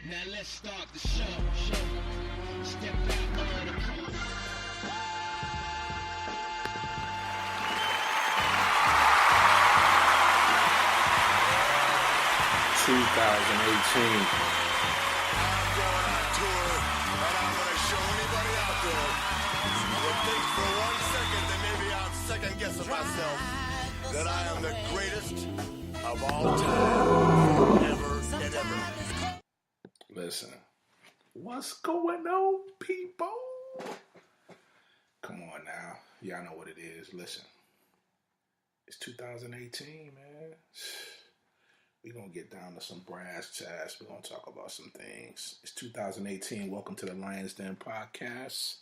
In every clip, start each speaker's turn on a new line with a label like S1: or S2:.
S1: Now let's start the show. Step out of the car.
S2: $2,018.
S3: I'm going on tour, and I'm going to show anybody out there that thinks for 1 second that maybe I'm second-guessing myself that I am the greatest of all time, ever and ever.
S2: Listen, what's going on, people? Come on now. Y'all know what it is. Listen, it's 2018, man. We're going to get down to some brass tacks. We're going to talk about some things. It's 2018. Welcome to the Lions Den Podcast.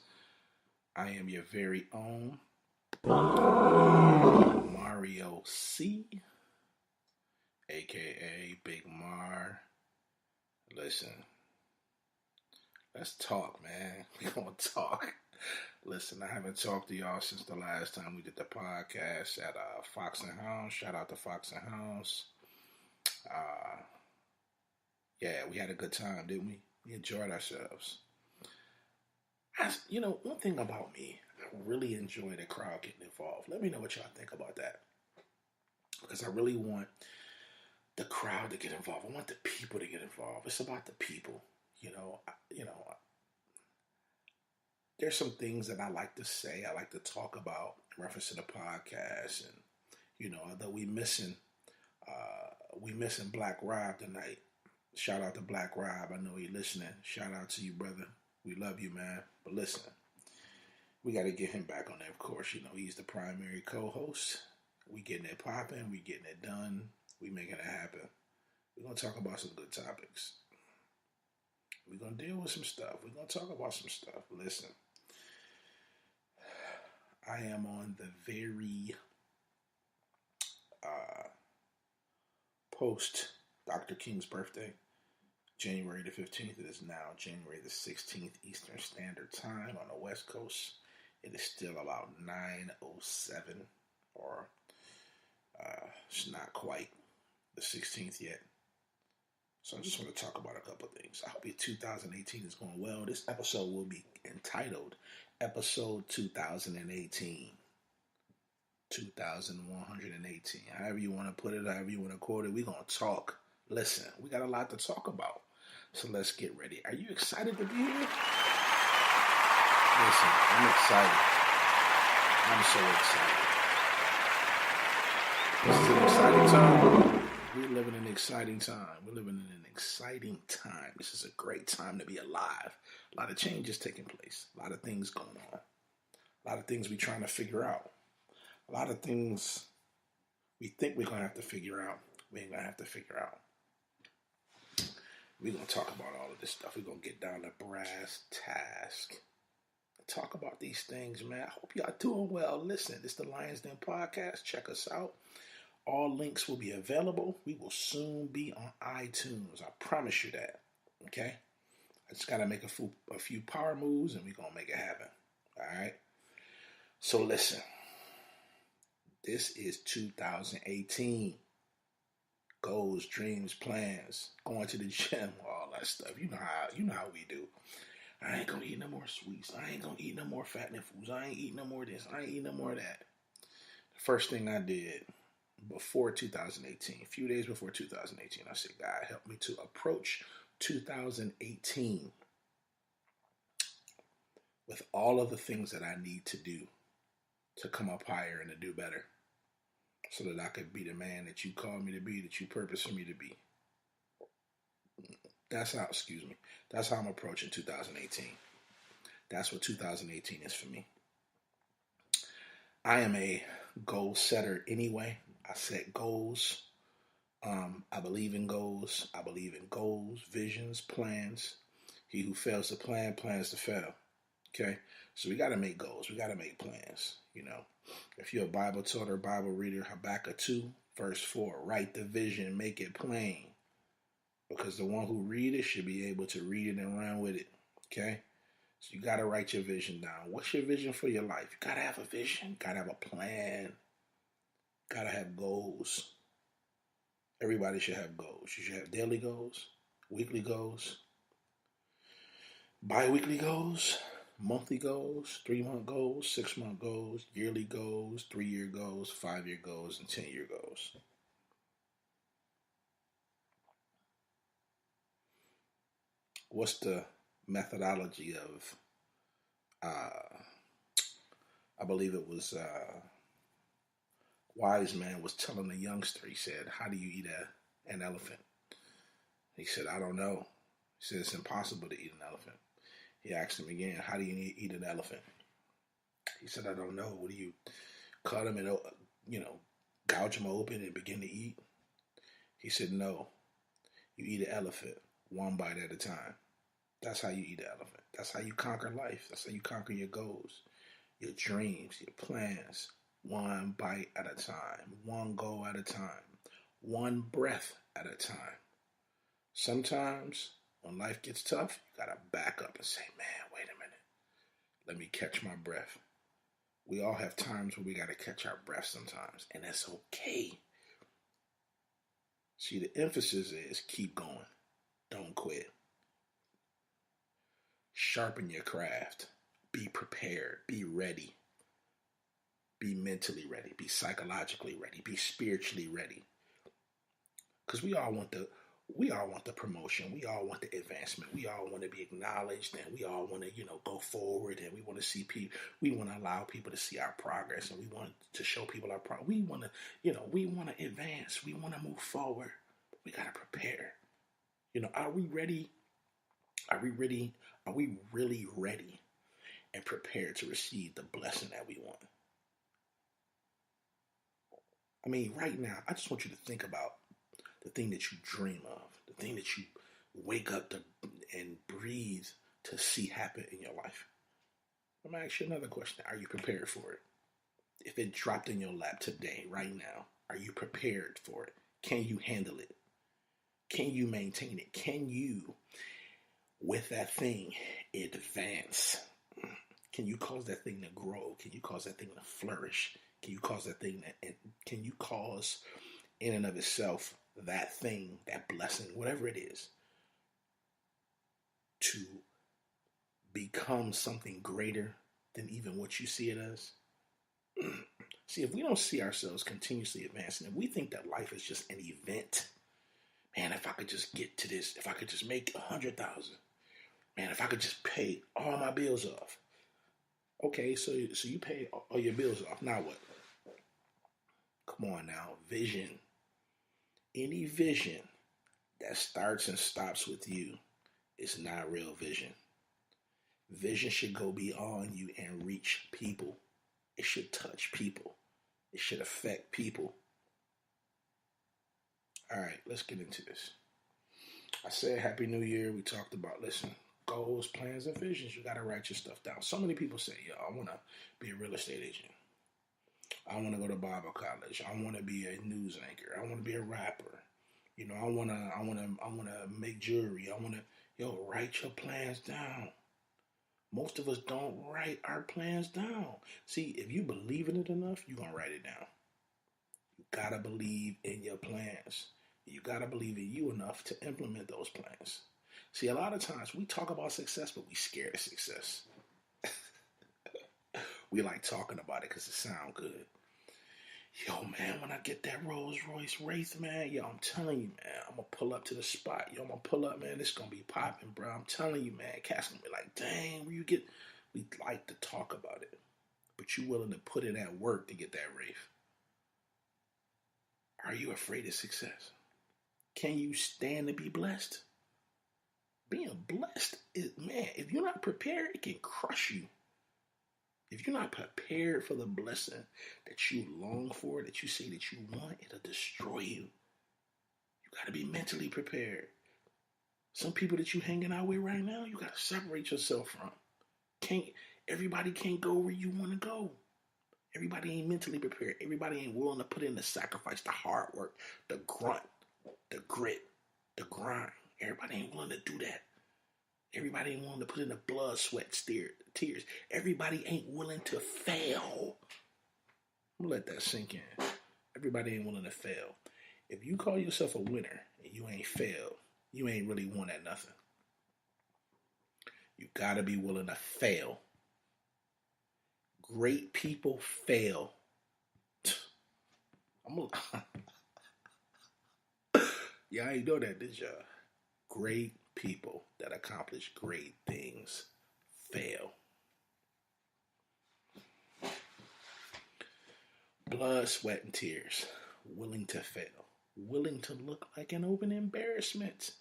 S2: I am your very own Mario C, a.k.a. Big Mar. Listen, let's talk, man. We're going to talk. Listen, I haven't talked to y'all since the last time we did the podcast at Fox and Hounds. Shout out to Fox and Hounds. Yeah, we had a good time, didn't we? We enjoyed ourselves. One thing about me, I really enjoy the crowd getting involved. Let me know what y'all think about that. Because I really want the crowd to get involved. I want the people to get involved. It's about the people. There's some things that I like to say, I like to talk about in reference to the podcast. And, although we missing Black Rob tonight. Shout out to Black Rob. I know he listening. Shout out to you, brother. We love you, man. But listen, we got to get him back on there, of course. He's the primary co-host. We getting it popping. We getting it done. We making it happen. We're going to talk about some good topics. We're going to deal with some stuff. We're going to talk about some stuff. Listen, I am on the very post Dr. King's birthday, January the 15th. It is now January the 16th Eastern Standard Time on the West Coast. It is still about 9:07, or it's not quite the 16th yet. So I just want to talk about a couple of things. I hope your 2018 is going well. This episode will be entitled Episode 2018. 2118. However you want to put it, however you want to quote it, we're going to talk. Listen, we got a lot to talk about. So let's get ready. Are you excited to be here? Listen, I'm excited. I'm so excited. This is an exciting time. We're living in an exciting time. We're living in an exciting time. This is a great time to be alive. A lot of changes taking place. A lot of things going on. A lot of things we're trying to figure out. A lot of things we think we're going to have to figure out. We ain't going to have to figure out. We're going to talk about all of this stuff. We're going to get down to brass task. Talk about these things, man. I hope y'all doing well. Listen, this is the Lions Den Podcast. Check us out. All links will be available. We will soon be on iTunes. I promise you that. Okay? I just got to make a few power moves, and we're going to make it happen. All right? So listen. This is 2018. Goals, dreams, plans, going to the gym, all that stuff. You know how we do. I ain't gonna eat no more sweets. I ain't gonna eat no more fattening foods. I ain't eating no more of this. I ain't eating no more of that. The first thing I did before 2018, a few days before 2018, I said, God, help me to approach 2018 with all of the things that I need to do to come up higher and to do better, so that I could be the man that you called me to be, that you purpose for me to be. That's how I'm approaching 2018. That's what 2018 is for me. I am a goal setter anyway. I set goals. I believe in goals. I believe in goals, visions, plans. He who fails to plan, plans to fail. Okay? So we got to make goals. We got to make plans. If you're a Bible toter, Bible reader, Habakkuk 2, verse 4, write the vision, make it plain. Because the one who read it should be able to read it and run with it. Okay? So you got to write your vision down. What's your vision for your life? You got to have a vision. Got to have a plan. Got to have goals. Everybody should have goals. You should have daily goals, weekly goals, Bi-weekly goals, monthly goals, 3-month goals, 6-month goals, yearly goals, 3-year goals, 5-year goals, and 10-year goals. What's the methodology of, I believe it was wise man was telling a youngster, he said, how do you eat an elephant? He said, I don't know. He said, it's impossible to eat an elephant. He asked him again, how do you eat an elephant? He said, I don't know. What do you cut him and, gouge him open and begin to eat? He said, no. You eat an elephant one bite at a time. That's how you eat an elephant. That's how you conquer life. That's how you conquer your goals, your dreams, your plans. One bite at a time. One goal at a time. One breath at a time. Sometimes when life gets tough, you got to back up and say, man, wait a minute. Let me catch my breath. We all have times where we got to catch our breath sometimes, and that's okay. See, the emphasis is keep going. Don't quit. Sharpen your craft. Be prepared. Be ready. Be mentally ready. Be psychologically ready. Be spiritually ready. Because we all want the promotion. We all want the advancement. We all want to be acknowledged, and we all want to, go forward, and we want to see people. We want to allow people to see our progress, and we want to show people our progress. We want to, we want to advance. We want to move forward. We got to prepare. Are we ready? Are we ready? Are we really ready and prepared to receive the blessing that we want? I mean, right now, I just want you to think about the thing that you dream of, the thing that you wake up to and breathe to see happen in your life. I'm going to ask you another question. Are you prepared for it? If it dropped in your lap today, right now, are you prepared for it? Can you handle it? Can you maintain it? Can you, with that thing, advance? Can you cause that thing to grow? Can you cause that thing to flourish? Can you cause that thing can you cause in and of itself that thing, that blessing, whatever it is, to become something greater than even what you see it as? See, if we don't see ourselves continuously advancing, if we think that life is just an event, man, if I could just get to this, if I could just make 100,000, man, if I could just pay all my bills off. Okay, so you pay all your bills off. Now what? Come on now, vision. Any vision that starts and stops with you is not real vision. Vision should go beyond you and reach people. It should touch people. It should affect people. All right, let's get into this. I said Happy New Year. We talked about, listen, goals, plans, and visions. You got to write your stuff down. So many people say, I want to be a real estate agent. I want to go to Bible college. I want to be a news anchor. I want to be a rapper. I want to make jewelry. I want to, write your plans down. Most of us don't write our plans down. See, if you believe in it enough, you're going to write it down. You got to believe in your plans. You got to believe in you enough to implement those plans. See, a lot of times we talk about success, but we scared of success. We like talking about it because it sounds good. Yo, man, when I get that Rolls Royce Wraith, man, I'm telling you, man, I'm going to pull up to the spot. I'm going to pull up, man, it's going to be popping, bro. I'm telling you, man, cats going to be like, dang, where you get? We like to talk about it, but you willing to put in that work to get that Wraith. Are you afraid of success? Can you stand to be blessed? Being blessed is, man, if you're not prepared, it can crush you. If you're not prepared for the blessing that you long for, that you say that you want, it'll destroy you. You got to be mentally prepared. Some people that you hanging out with right now, you got to separate yourself from. Everybody can't go where you want to go. Everybody ain't mentally prepared. Everybody ain't willing to put in the sacrifice, the hard work, the grunt, the grit, the grind. Everybody ain't willing to do that. Everybody ain't willing to put in the blood, sweat, tears. Everybody ain't willing to fail. I'm going to let that sink in. Everybody ain't willing to fail. If you call yourself a winner and you ain't failed, you ain't really won at nothing. You gotta be willing to fail. Great people fail. Yeah, I ain't know that, did y'all? Great people that accomplish great things fail. Blood, sweat, and tears. Willing to fail. Willing to look like an open embarrassment.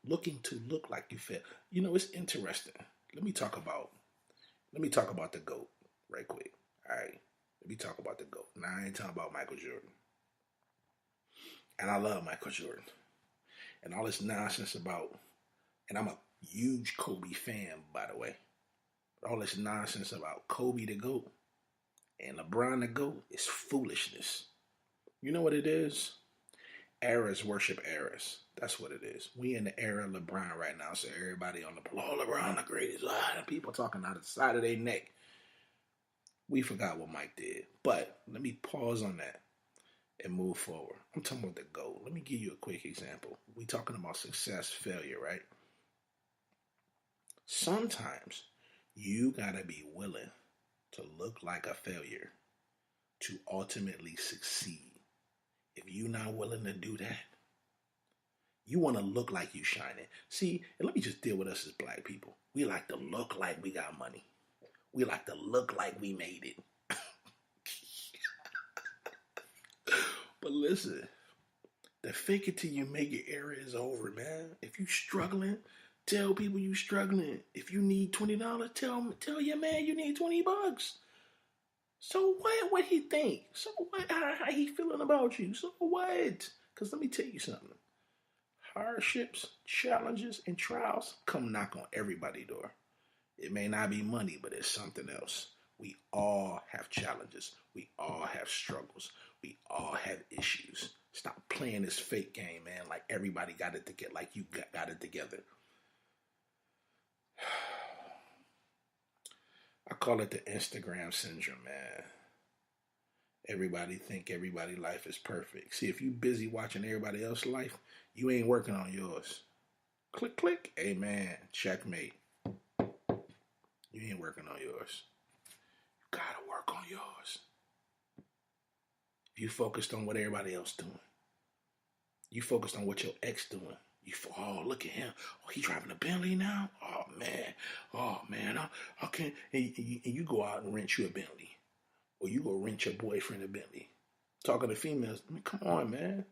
S2: Looking to look like you fail. You know, it's interesting. Let me talk about the GOAT right quick. All right. Let me talk about the GOAT. Now I ain't talking about Michael Jordan. And I love Michael Jordan. And all this nonsense about, and I'm a huge Kobe fan, by the way. All this nonsense about Kobe the GOAT and LeBron the GOAT is foolishness. You know what it is? Eras worship eras. That's what it is. We in the era of LeBron right now, so everybody on the LeBron the greatest. People talking out of the side of their neck. We forgot what Mike did. But let me pause on that and move forward. I'm talking about the GOAT. Let me give you a quick example. We talking about success, failure, right? Sometimes you gotta be willing to look like a failure to ultimately succeed. If you're not willing to do that, you want to look like you shining. See, and let me just deal with us as black people. We like to look like we got money. We like to look like we made it. But listen, the fake it till you make it era is over, man. If you struggling, tell people you struggling. If you need $20, tell your man you need $20. So what he think? So what? How he feeling about you? So what? Because let me tell you something. Hardships, challenges, and trials come knock on everybody's door. It may not be money, but it's something else. We all have challenges. We all have struggles. We all have issues. Stop playing this fake game, man, like everybody got it together, like you got it together. I call it the Instagram syndrome, man. Everybody think everybody's life is perfect. See, if you busy watching everybody else's life, you ain't working on yours. Click, click. Amen. Checkmate. You ain't working on yours. You gotta work on yours. You focused on what everybody else doing. You focused on what your ex doing. Look at him. Oh, he driving a Bentley now? Oh, man. I can't. And you go out and rent you a Bentley. Or you go rent your boyfriend a Bentley. Talking to females. I mean, come on, man.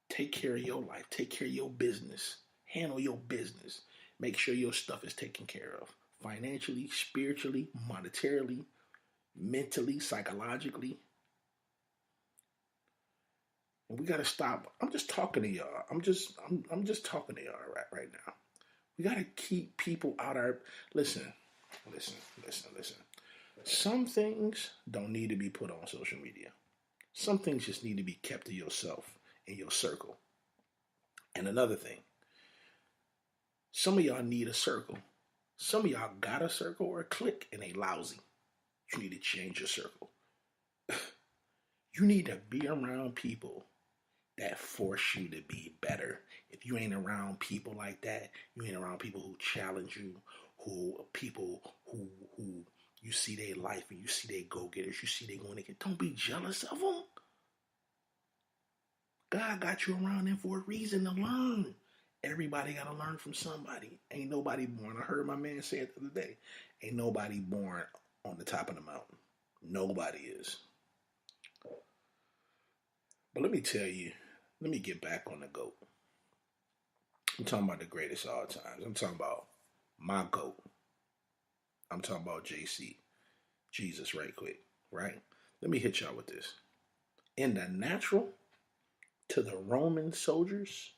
S2: Take care of your life. Take care of your business. Handle your business. Make sure your stuff is taken care of. Financially, spiritually, monetarily, mentally, psychologically. And we gotta stop. I'm just talking to y'all. I'm just talking to y'all right now. We gotta keep people out our listen. Some things don't need to be put on social media. Some things just need to be kept to yourself in your circle. And another thing, some of y'all need a circle. Some of y'all got a circle or a clique and they lousy. You need to change your circle. You need to be around people that force you to be better. If you ain't around people like that, you ain't around people who challenge you, who you see their life and you see they go-getters, you see they going to get. Don't be jealous of them. God got you around them for a reason to learn. Everybody got to learn from somebody. Ain't nobody born. I heard my man say it the other day. Ain't nobody born on the top of the mountain. Nobody is. But let me tell you, let me get back on the GOAT. I'm talking about the greatest of all times. I'm talking about my GOAT. I'm talking about JC. Jesus right quick, right? Let me hit y'all with this. In the natural, to the Roman soldiers,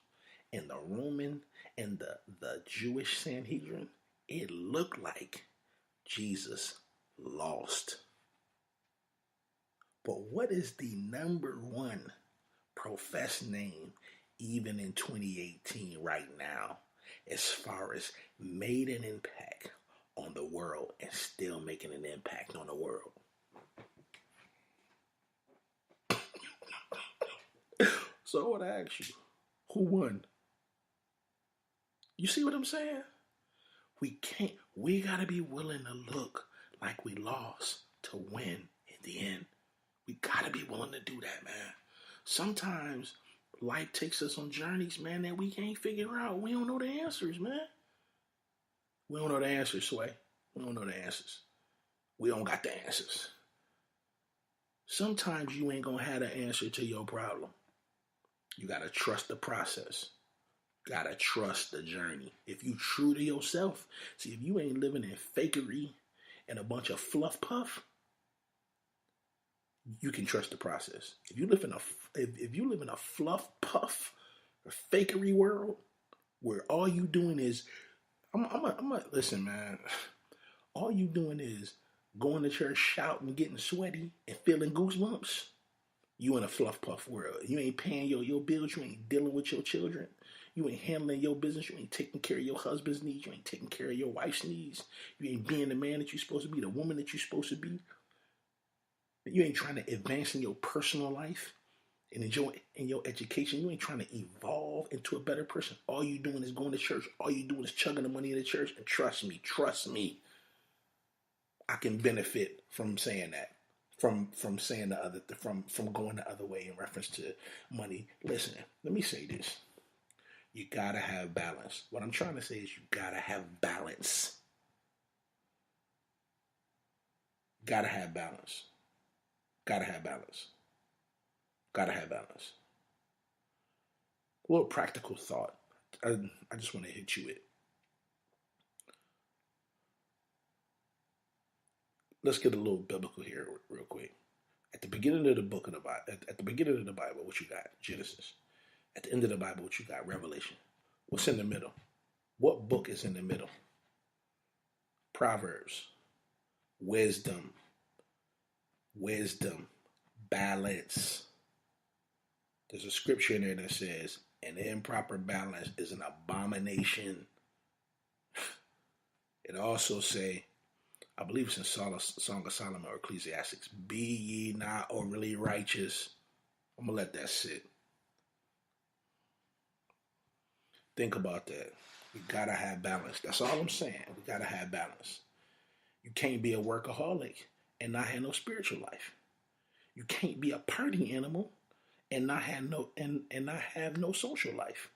S2: and the Roman and the Jewish Sanhedrin, it looked like Jesus lost. But what is the number one professed name even in 2018 right now as far as made an impact on the world and still making an impact on the world? So I would ask you, who won? You see what I'm saying? We gotta be willing to look like we lost to win in the end. We gotta be willing to do that, man. Sometimes life takes us on journeys, man, that we can't figure out. We don't know the answers, man. We don't know the answers, Sway. We don't know the answers. We don't got the answers. Sometimes you ain't gonna have the answer to your problem. You gotta trust the process. Gotta trust the journey. If you true to yourself, see, if you ain't living in fakery and a bunch of fluff puff, you can trust the process. If you live in a fluff puff or fakery world where all you doing is, listen, man. All you doing is going to church, shouting, getting sweaty, and feeling goosebumps. You in a fluff puff world. You ain't paying your bills. You ain't dealing with your children. You ain't handling your business. You ain't taking care of your husband's needs. You ain't taking care of your wife's needs. You ain't being the man that you're supposed to be, the woman that you're supposed to be. You ain't trying to advance in your personal life and enjoy in your education. You ain't trying to evolve into a better person. All you doing is going to church. All you doing is chugging the money in the church. And trust me, I can benefit from saying that. From saying from going the other way in reference to money. Listen, let me say this. You gotta have balance. What I'm trying to say is you gotta have balance. Gotta have balance. Gotta have balance. Gotta have balance. A little practical thought. I just want to hit you with. Let's get a little biblical here real quick. At the beginning of the book of the Bible, at the beginning of the Bible, what you got? Genesis. At the end of the Bible, what you got? Revelation. What's in the middle? What book is in the middle? Proverbs. Wisdom. Balance. There's a scripture in there that says, an improper balance is an abomination. It also say, I believe it's in Song of Solomon or Ecclesiastics, be ye not overly righteous. I'm going to let that sit. Think about that. We got to have balance. That's all I'm saying. We got to have balance. You can't be a workaholic and not have no spiritual life. You can't be a party animal and not have no social life.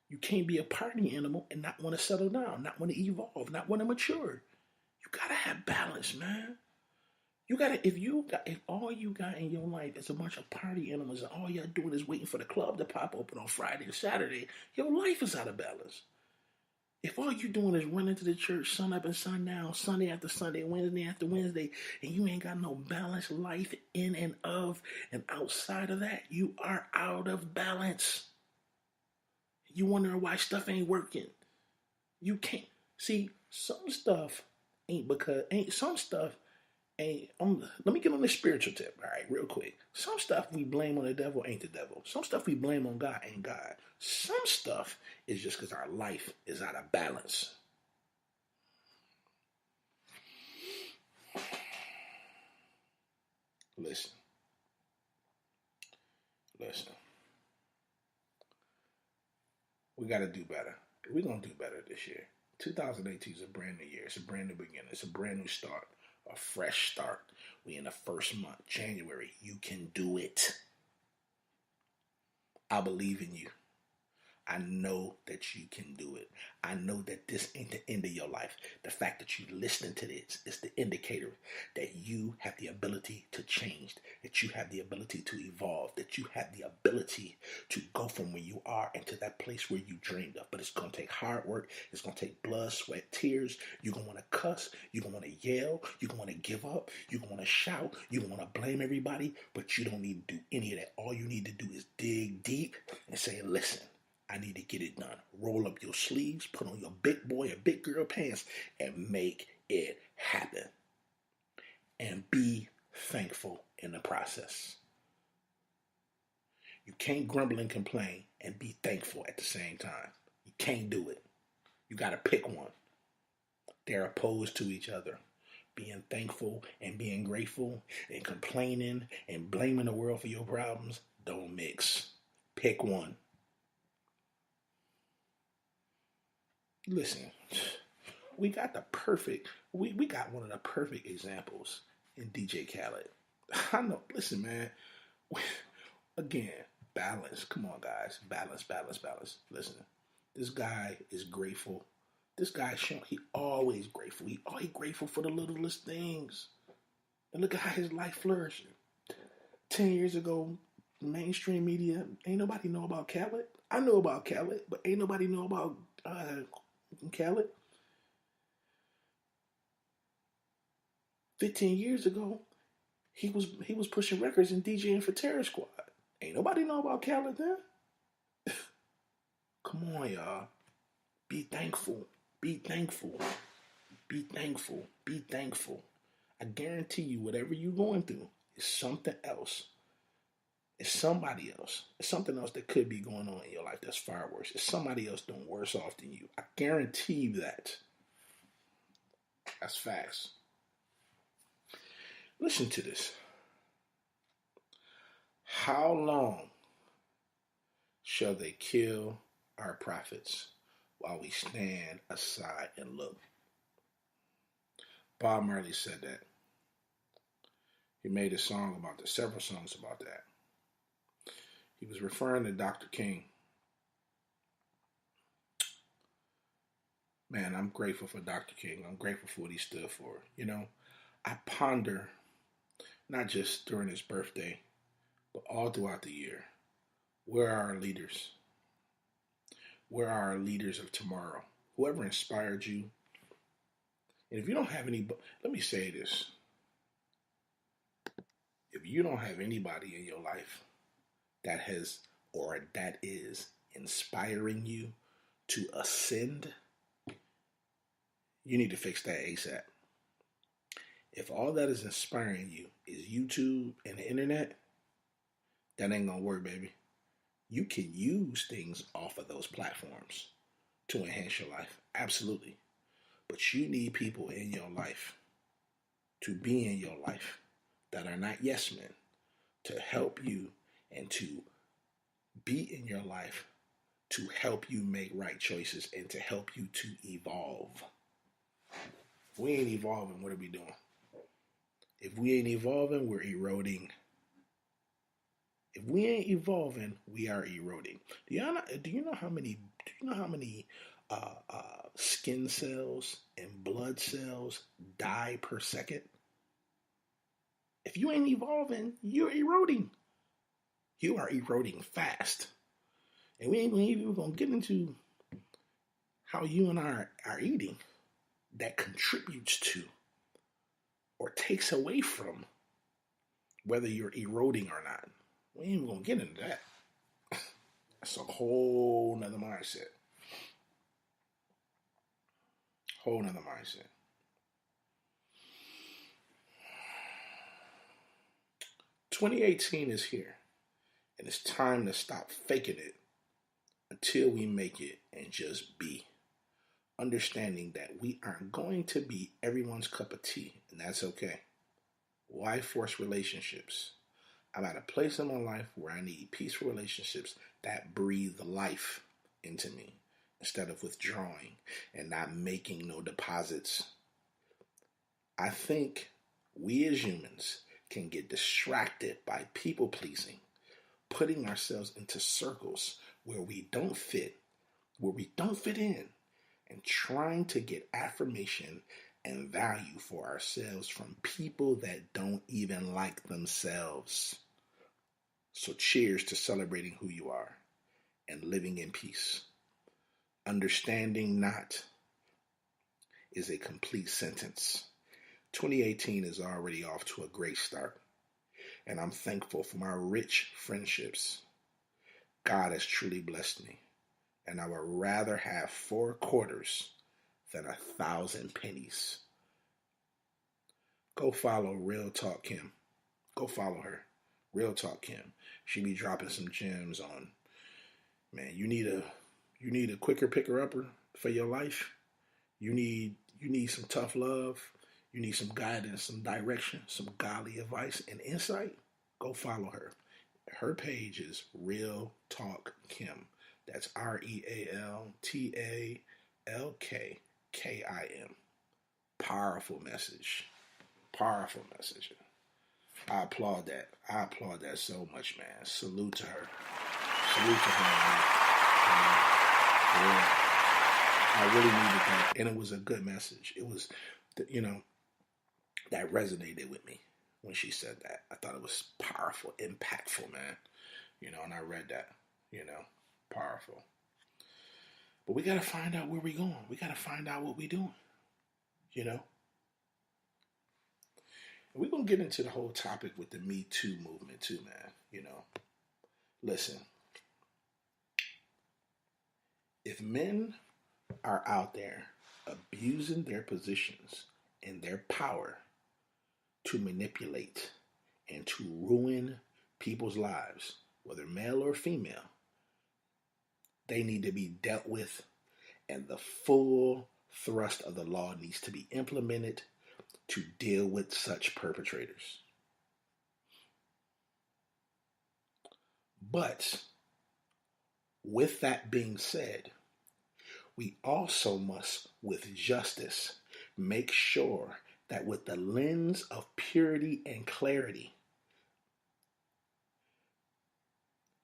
S2: You can't be a party animal and not want to settle down, not want to evolve, not want to mature. You gotta have balance, man. You gotta if all you got in your life is a bunch of party animals and all you're doing is waiting for the club to pop open on Friday or Saturday, your life is out of balance. If all you doing is running to the church sun up and sun down, Sunday after Sunday, Wednesday after Wednesday, and you ain't got no balanced life in and of and outside of that, you are out of balance. You wondering why stuff ain't working. You can't see some stuff let me get on this spiritual tip, all right, real quick. Some stuff we blame on the devil ain't the devil. Some stuff we blame on God ain't God. Some stuff is just because our life is out of balance. Listen. We got to do better. We're going to do better this year. 2018 is a brand new year. It's a brand new beginning. It's a brand new start. A fresh start. We in the first month, January. You can do it. I believe in you. I know that you can do it. I know that this ain't the end of your life. The fact that you listening to this is the indicator that you have the ability to change, that you have the ability to evolve, that you have the ability to go from where you are into that place where you dreamed of. But it's going to take hard work. It's going to take blood, sweat, tears. You're going to want to cuss. You're going to want to yell. You're going to want to give up. You're going to want to shout. You're going to want to blame everybody. But you don't need to do any of that. All you need to do is dig deep and say, listen, I need to get it done. Roll up your sleeves, put on your big boy or big girl pants, and make it happen. And be thankful in the process. You can't grumble and complain and be thankful at the same time. You can't do it. You got to pick one. They're opposed to each other. Being thankful and being grateful and complaining and blaming the world for your problems don't mix. Pick one. listen, we got we got one of the perfect examples in DJ Khaled. I know, listen, man, again, balance. Come on, guys, balance, balance, balance. Listen, this guy is grateful. This guy, he always grateful. He always grateful for the littlest things. And look at how his life flourished. 10 years ago, mainstream media, ain't nobody know about Khaled. I know about Khaled, but ain't nobody know about Khaled. 15 years ago, he was pushing records and DJing for Terror Squad. Ain't nobody know about Khaled then. Come on, y'all. Be thankful. Be thankful. Be thankful. Be thankful. I guarantee you, whatever you're going through is something else. It's somebody else. It's something else that could be going on in your life that's far worse. It's somebody else doing worse off than you. I guarantee you that. That's facts. Listen to this. How long shall they kill our prophets while we stand aside and look? Bob Marley said that. He made a song about that, several songs about that. He was referring to Dr. King. Man, I'm grateful for Dr. King. I'm grateful for what he stood for. You know, I ponder, not just during his birthday, but all throughout the year, where are our leaders? Where are our leaders of tomorrow? Whoever inspired you. And if you don't have any, let me say this. If you don't have anybody in your life that has or that is inspiring you to ascend, you need to fix that ASAP. If all that is inspiring you is YouTube and the internet, that ain't gonna work, baby. You can use things off of those platforms to enhance your life, absolutely. But you need people in your life to be in your life that are not yes men, to help you and to be in your life to help you make right choices and to help you to evolve. If we ain't evolving, what are we doing? If we ain't evolving, we're eroding. If we ain't evolving, we are eroding. Do you know how many skin cells and blood cells die per second? If you ain't evolving, you're eroding. You are eroding fast. And we ain't even going to get into how you and I are eating that contributes to or takes away from whether you're eroding or not. We ain't even going to get into that. That's a whole nother mindset. Whole nother mindset. 2018 is here, and it's time to stop faking it until we make it and just be. Understanding that we aren't going to be everyone's cup of tea, and that's okay. Why force relationships? I'm at a place in my life where I need peaceful relationships that breathe life into me instead of withdrawing and not making no deposits. I think we as humans can get distracted by people pleasing, putting ourselves into circles where we don't fit in, and trying to get affirmation and value for ourselves from people that don't even like themselves. So cheers to celebrating who you are and living in peace. Understanding not is a complete sentence. 2018 is already off to a great start, and I'm thankful for my rich friendships. God has truly blessed me, and I would rather have 4 quarters than 1,000 pennies. Go follow Real Talk Kim. Go follow her, Real Talk Kim. She be dropping some gems on. Man, you need a quicker picker upper for your life. You need some tough love. You need some guidance, some direction, some godly advice and insight. Go follow her. Her page is Real Talk Kim. That's RealTalk LKKIM. Powerful message. Powerful message. I applaud that. I applaud that so much, man. Salute to her. Salute to her, man. Yeah. I really needed that. And it was a good message. It was, that resonated with me when she said that. I thought it was powerful, impactful, man. And I read that, powerful. But we got to find out where we're going. We got to find out what we're doing, And we're going to get into the whole topic with the Me Too movement too, man. Listen, if men are out there abusing their positions and their power to manipulate and to ruin people's lives, whether male or female, they need to be dealt with, and the full thrust of the law needs to be implemented to deal with such perpetrators. But with that being said, we also must, with justice, make sure that with the lens of purity and clarity,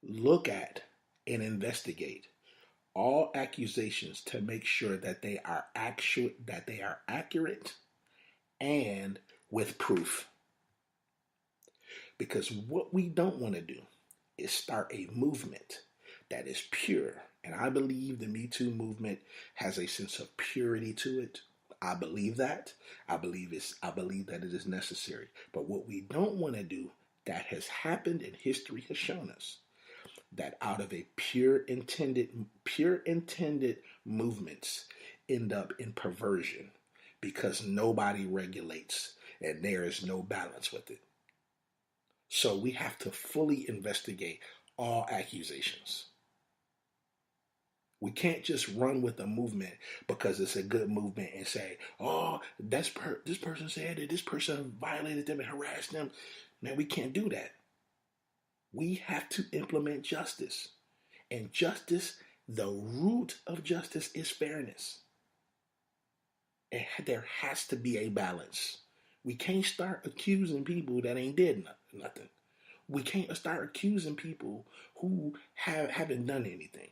S2: look at and investigate all accusations to make sure that they are accurate and with proof. Because what we don't want to do is start a movement that is pure. And I believe the Me Too movement has a sense of purity to it. I believe that. I believe that it is necessary. But what we don't want to do, that has happened and history has shown us, that out of a pure intended movements end up in perversion because nobody regulates and there is no balance with it. So we have to fully investigate all accusations. We can't just run with a movement because it's a good movement and say, oh, this person said that this person violated them and harassed them. Man, we can't do that. We have to implement justice. And justice, the root of justice is fairness. And there has to be a balance. We can't start accusing people that ain't did nothing. We can't start accusing people who haven't done anything.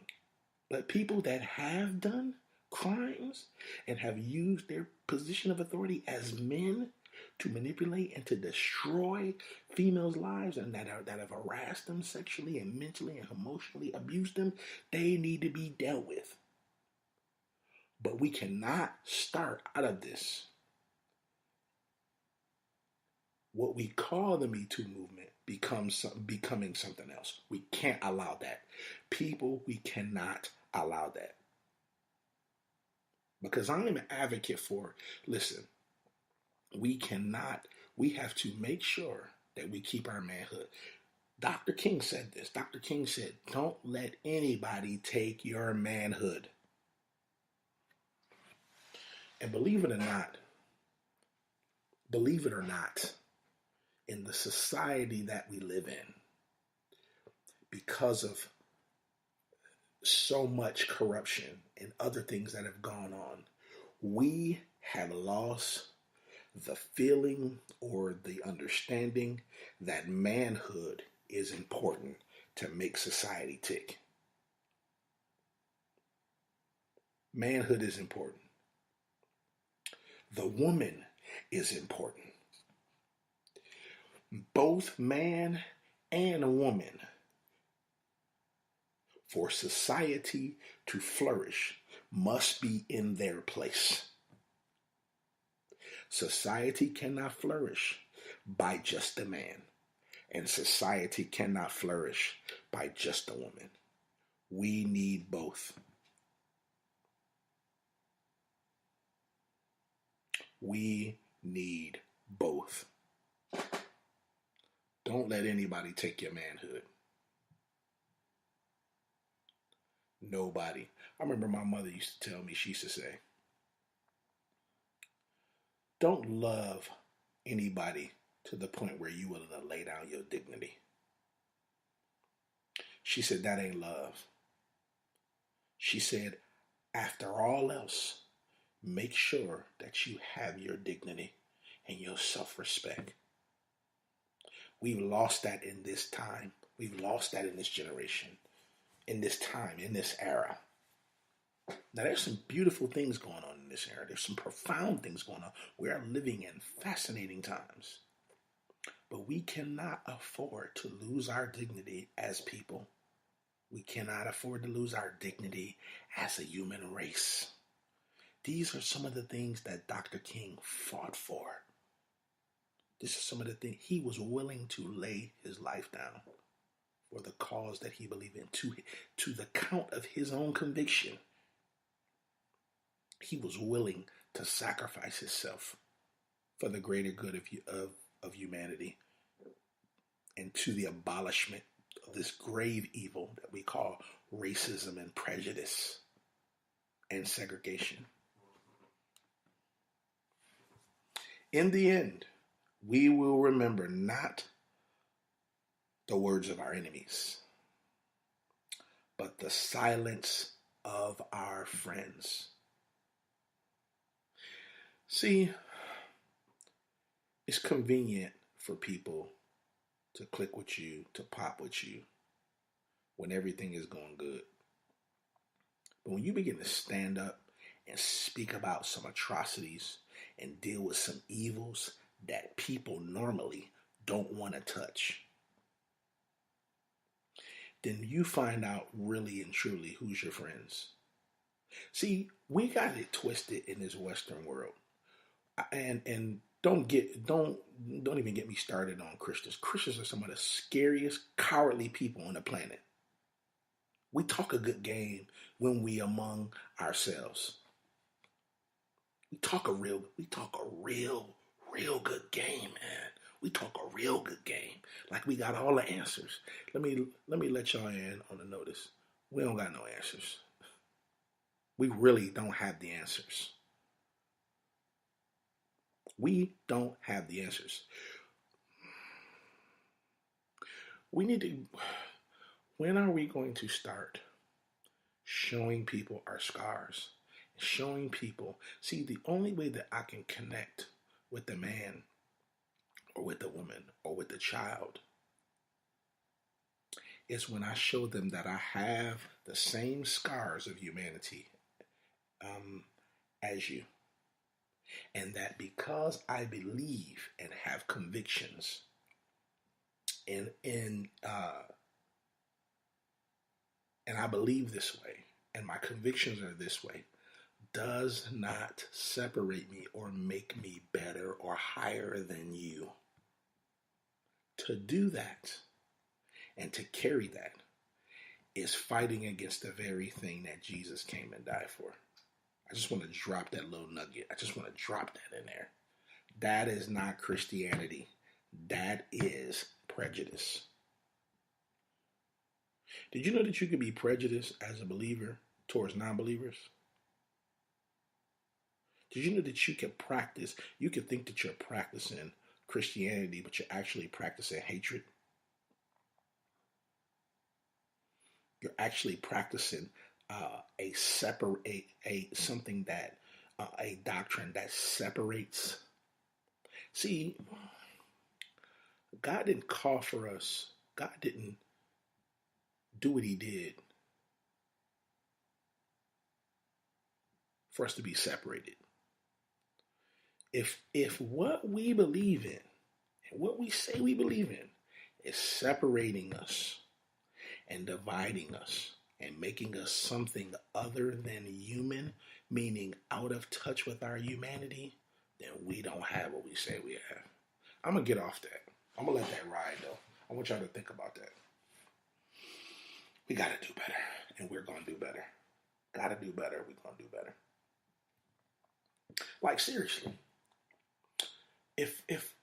S2: But people that have done crimes and have used their position of authority as men to manipulate and to destroy females' lives and that have harassed them sexually and mentally and emotionally abused them, they need to be dealt with. But we cannot start out of this, what we call the Me Too movement, becoming something else. We can't allow that. People, we cannot allow that. Because I'm an advocate for, listen, we have to make sure that we keep our manhood. Dr. King said this. Dr. King said, don't let anybody take your manhood. And believe it or not, in the society that we live in, because of so much corruption and other things that have gone on, we have lost the feeling or the understanding that manhood is important to make society tick. Manhood is important. The woman is important. Both man and a woman, for society to flourish, must be in their place. Society cannot flourish by just a man, and society cannot flourish by just a woman. We need both. We need both. Don't let anybody take your manhood. Nobody. I remember my mother used to tell me, she used to say, don't love anybody to the point where you willing to lay down your dignity. She said, that ain't love. She said, After all else, make sure that you have your dignity and your self-respect. We've lost that in this time. We've lost that in this generation, in this time, in this era. Now, there's some beautiful things going on in this era. There's some profound things going on. We are living in fascinating times. But we cannot afford to lose our dignity as people. We cannot afford to lose our dignity as a human race. These are some of the things that Dr. King fought for. This is some of the things he was willing to lay his life down for the cause that he believed in, to the count of his own conviction. He was willing to sacrifice himself for the greater good of humanity and to the abolishment of this grave evil that we call racism and prejudice and segregation. In the end, we will remember not the words of our enemies, but the silence of our friends. See, it's convenient for people to click with you, to pop with you when everything is going good. But when you begin to stand up and speak about some atrocities and deal with some evils that people normally don't want to touch, then you find out really and truly who's your friends. See, we got it twisted in this Western world. And don't even get me started on Christians. Christians are some of the scariest, cowardly people on the planet. We talk a good game when we among ourselves. We talk a real good game, man. We talk a real good game. Like we got all the answers. Let me let y'all in on the notice. We don't got no answers. We really don't have the answers. We don't have the answers. When are we going to start showing people our scars? Showing people, see, the only way that I can connect with the man or with the woman or with the child is when I show them that I have the same scars of humanity as you. And that because I believe and have convictions and I believe this way and my convictions are this way does not separate me or make me better or higher than you. To do that and to carry that is fighting against the very thing that Jesus came and died for. I just want to drop that little nugget. I just want to drop that in there. That is not Christianity. That is prejudice. Did you know that you could be prejudiced as a believer towards non-believers? Did you know that you could think that you're practicing Christianity, but you're actually practicing hatred? You're actually practicing a doctrine that separates. See, God didn't call for us. God didn't do what he did for us to be separated. If what we believe in and what we say we believe in is separating us and dividing us and making us something other than human, meaning out of touch with our humanity, then we don't have what we say we have. I'm going to get off that. I'm going to let that ride, though. I want y'all to think about that. We got to do better, and we're going to do better. Got to do better. We're going to do better. Like, seriously. If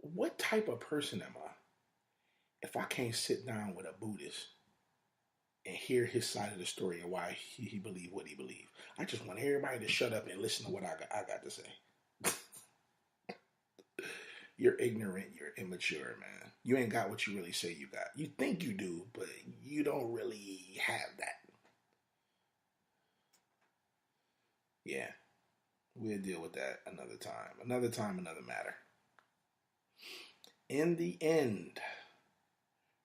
S2: what type of person am I if I can't sit down with a Buddhist and hear his side of the story and why he believed what he believed? I just want everybody to shut up and listen to what I got to say. You're ignorant. You're immature, man. You ain't got what you really say you got. You think you do, but you don't really have that. Yeah, we'll deal with that another time. Another time, another matter. In the end,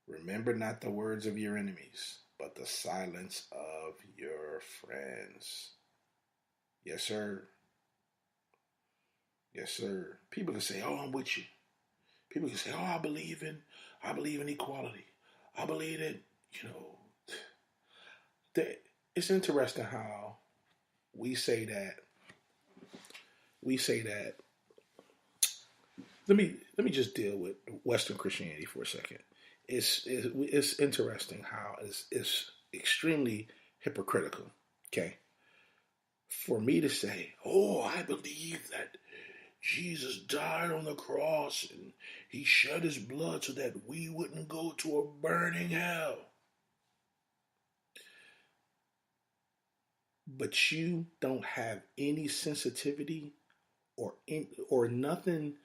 S2: remember not the words of your enemies, but the silence of your friends. Yes, sir. Yes, sir. People can say, "Oh, I'm with you." People can say, "Oh, I believe in equality. I believe that, you know." That it's interesting how we say that. We say that. Let me just deal with Western Christianity for a second. It's interesting how it's extremely hypocritical. Okay, for me to say, "Oh, I believe that Jesus died on the cross and he shed his blood so that we wouldn't go to a burning hell." But you don't have any sensitivity or nothing.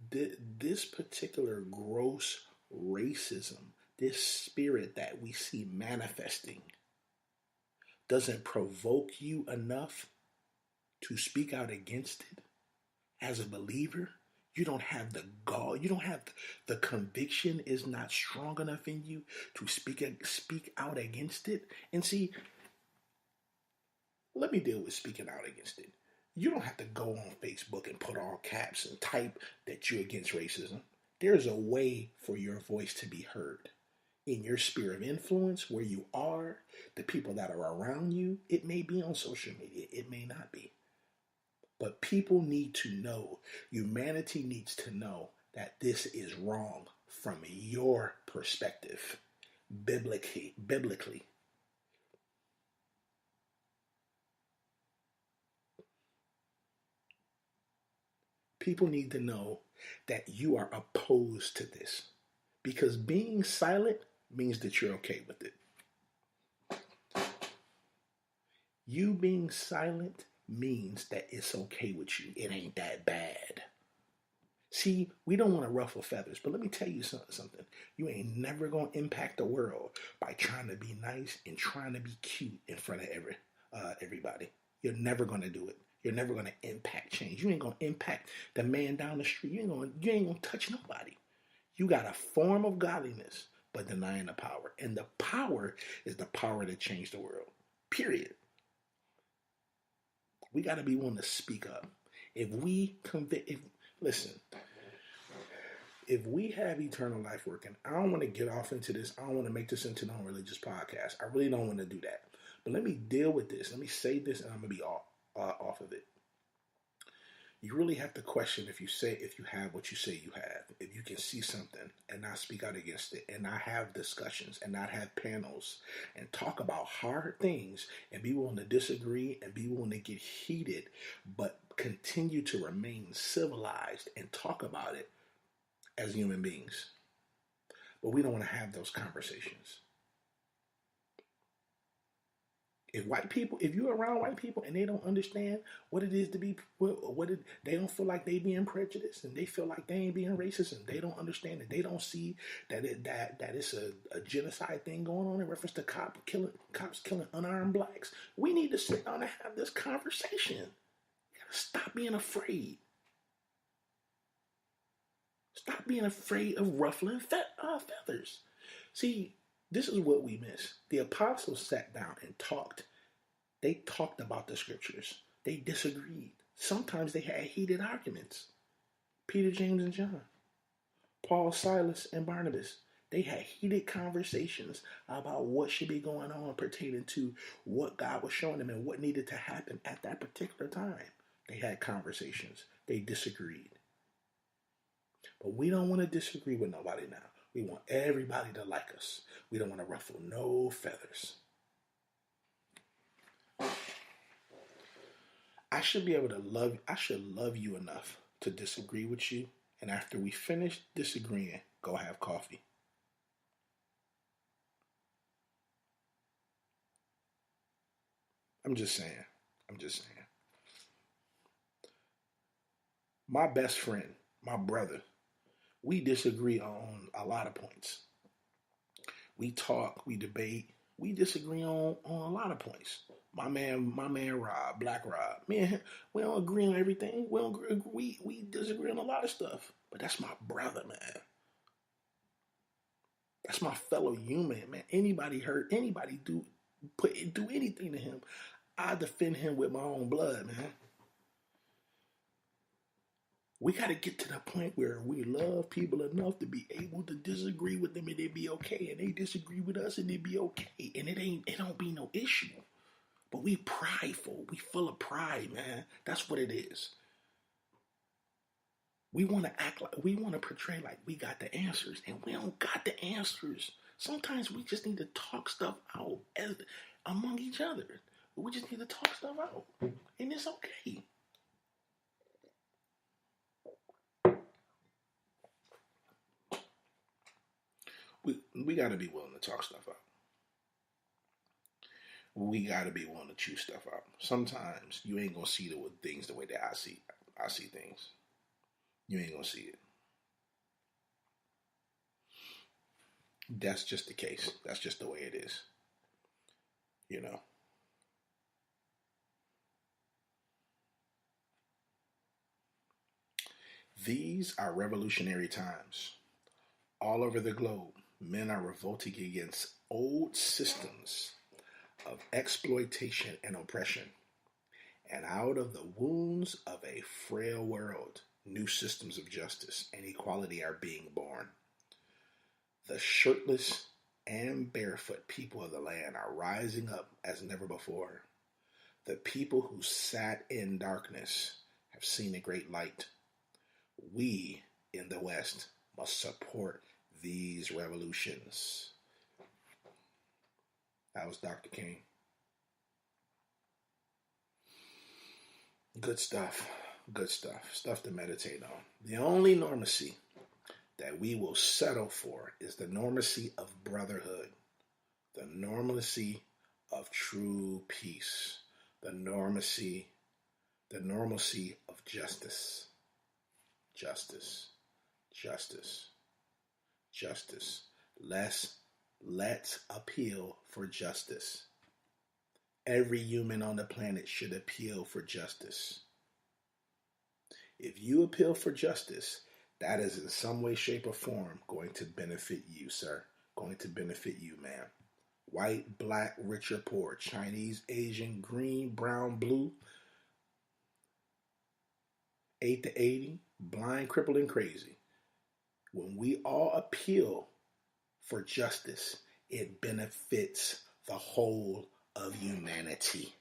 S2: This particular gross racism, this spirit that we see manifesting, doesn't provoke you enough to speak out against it as a believer. You don't have the gall. You don't have the conviction is not strong enough in you to speak out against it. And see, let me deal with speaking out against it. You don't have to go on Facebook and put all caps and type that you're against racism. There's a way for your voice to be heard. In your sphere of influence, where you are, the people that are around you, it may be on social media, it may not be. But people need to know, humanity needs to know that this is wrong from your perspective, biblically. People need to know that you are opposed to this. Because being silent means that you're okay with it. You being silent means that it's okay with you. It ain't that bad. See, we don't want to ruffle feathers, but let me tell you something. You ain't never going to impact the world by trying to be nice and trying to be cute in front of everybody. You're never going to do it. You're never going to impact change. You ain't going to impact the man down the street. You ain't going to touch nobody. You got a form of godliness, but denying the power. And the power is the power to change the world. Period. We got to be willing to speak up. Listen, if we have eternal life working, I don't want to get off into this. I don't want to make this into no religious podcast. I really don't want to do that. But let me deal with this. Let me say this, and I'm going to be off of it. You really have to question if you have what you say you have, if you can see something and not speak out against it, and not have discussions and not have panels and talk about hard things and be willing to disagree and be willing to get heated, but continue to remain civilized and talk about it as human beings. But we don't want to have those conversations. If you're around white people and they don't understand what it is to be, they don't feel like they being prejudiced and they feel like they ain't being racist and they don't understand that they don't see that it's a genocide thing going on in reference to cops killing unarmed blacks. We need to sit down and have this conversation. You gotta stop being afraid. Stop being afraid of ruffling feathers. See, this is what we miss. The apostles sat down and talked. They talked about the scriptures. They disagreed. Sometimes they had heated arguments. Peter, James, and John. Paul, Silas, and Barnabas. They had heated conversations about what should be going on pertaining to what God was showing them and what needed to happen at that particular time. They had conversations. They disagreed. But we don't want to disagree with nobody now. We want everybody to like us. We don't want to ruffle no feathers. I should love you enough to disagree with you. And after we finish disagreeing, go have coffee. I'm just saying. My best friend, my brother, we disagree on a lot of points. We talk, we debate, we disagree on a lot of points. My man Rob, Black Rob. Man, we don't agree on everything. We don't agree, we disagree on a lot of stuff. But that's my brother, man. That's my fellow human, man. Anybody hurt, anybody do anything to him, I defend him with my own blood, man. We got to get to the point where we love people enough to be able to disagree with them and they be okay, and they disagree with us and they be okay, and it don't be no issue. But we prideful. We full of pride, man. That's what it is. We want to act like, we want to portray like we got the answers, and we don't got the answers. Sometimes we just need to talk stuff out among each other. We just need to talk stuff out, and it's okay. We got to be willing to talk stuff out. We got to be willing to chew stuff out. Sometimes you ain't gonna see things the way that I see things. You ain't gonna see it. That's just the case. That's just the way it is. You know. These are revolutionary times. All over the globe, men are revolting against old systems of exploitation and oppression. And out of the wounds of a frail world, new systems of justice and equality are being born. The shirtless and barefoot people of the land are rising up as never before. The people who sat in darkness have seen a great light. We in the West must support these revolutions. That was Dr. King. Good stuff. Good stuff. Stuff to meditate on. The only normacy that we will settle for is the normacy of brotherhood, the normacy of true peace, the normalcy of justice. Justice. Justice. Justice. Let's appeal for justice. Every human on the planet should appeal for justice. If you appeal for justice, that is in some way, shape, or form going to benefit you, sir. Going to benefit you, ma'am. White, black, rich or poor, Chinese, Asian, green, brown, blue, 8 to 80, blind, crippled, and crazy. When we all appeal for justice, it benefits the whole of humanity.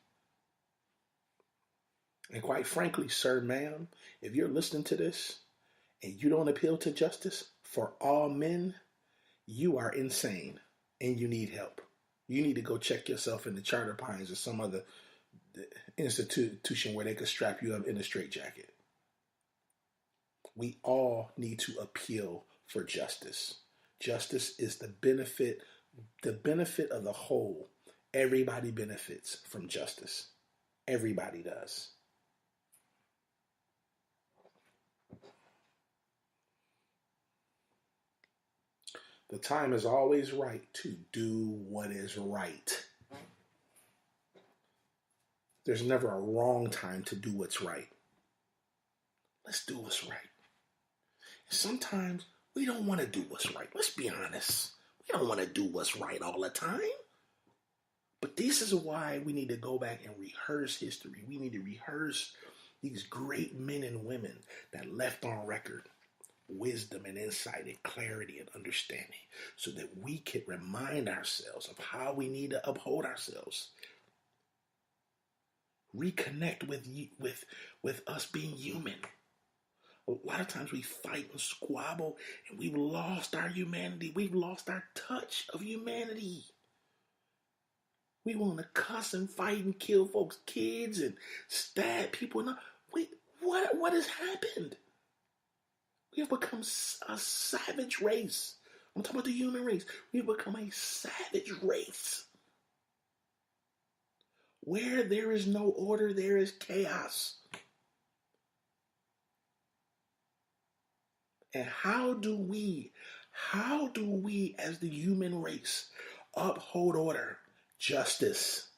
S2: And quite frankly, sir, ma'am, if you're listening to this and you don't appeal to justice for all men, you are insane and you need help. You need to go check yourself in the Charter Pines or some other institution where they could strap you up in a straitjacket. We all need to appeal for justice. Justice is the benefit of the whole. Everybody benefits from justice. Everybody does. The time is always right to do what is right. There's never a wrong time to do what's right. Let's do what's right. And sometimes we don't want to do what's right. Let's be honest. We don't want to do what's right all the time. But this is why we need to go back and rehearse history. We need to rehearse these great men and women that left on record wisdom and insight and clarity and understanding so that we can remind ourselves of how we need to uphold ourselves. Reconnect with us being human. A lot of times we fight and squabble and we've lost our humanity. We've lost our touch of humanity. We want to cuss and fight and kill folks' kids and stab people. What has happened? We have become a savage race. I'm talking about the human race. We've become a savage race. Where there is no order, there is chaos. And how do we as the human race uphold order, justice?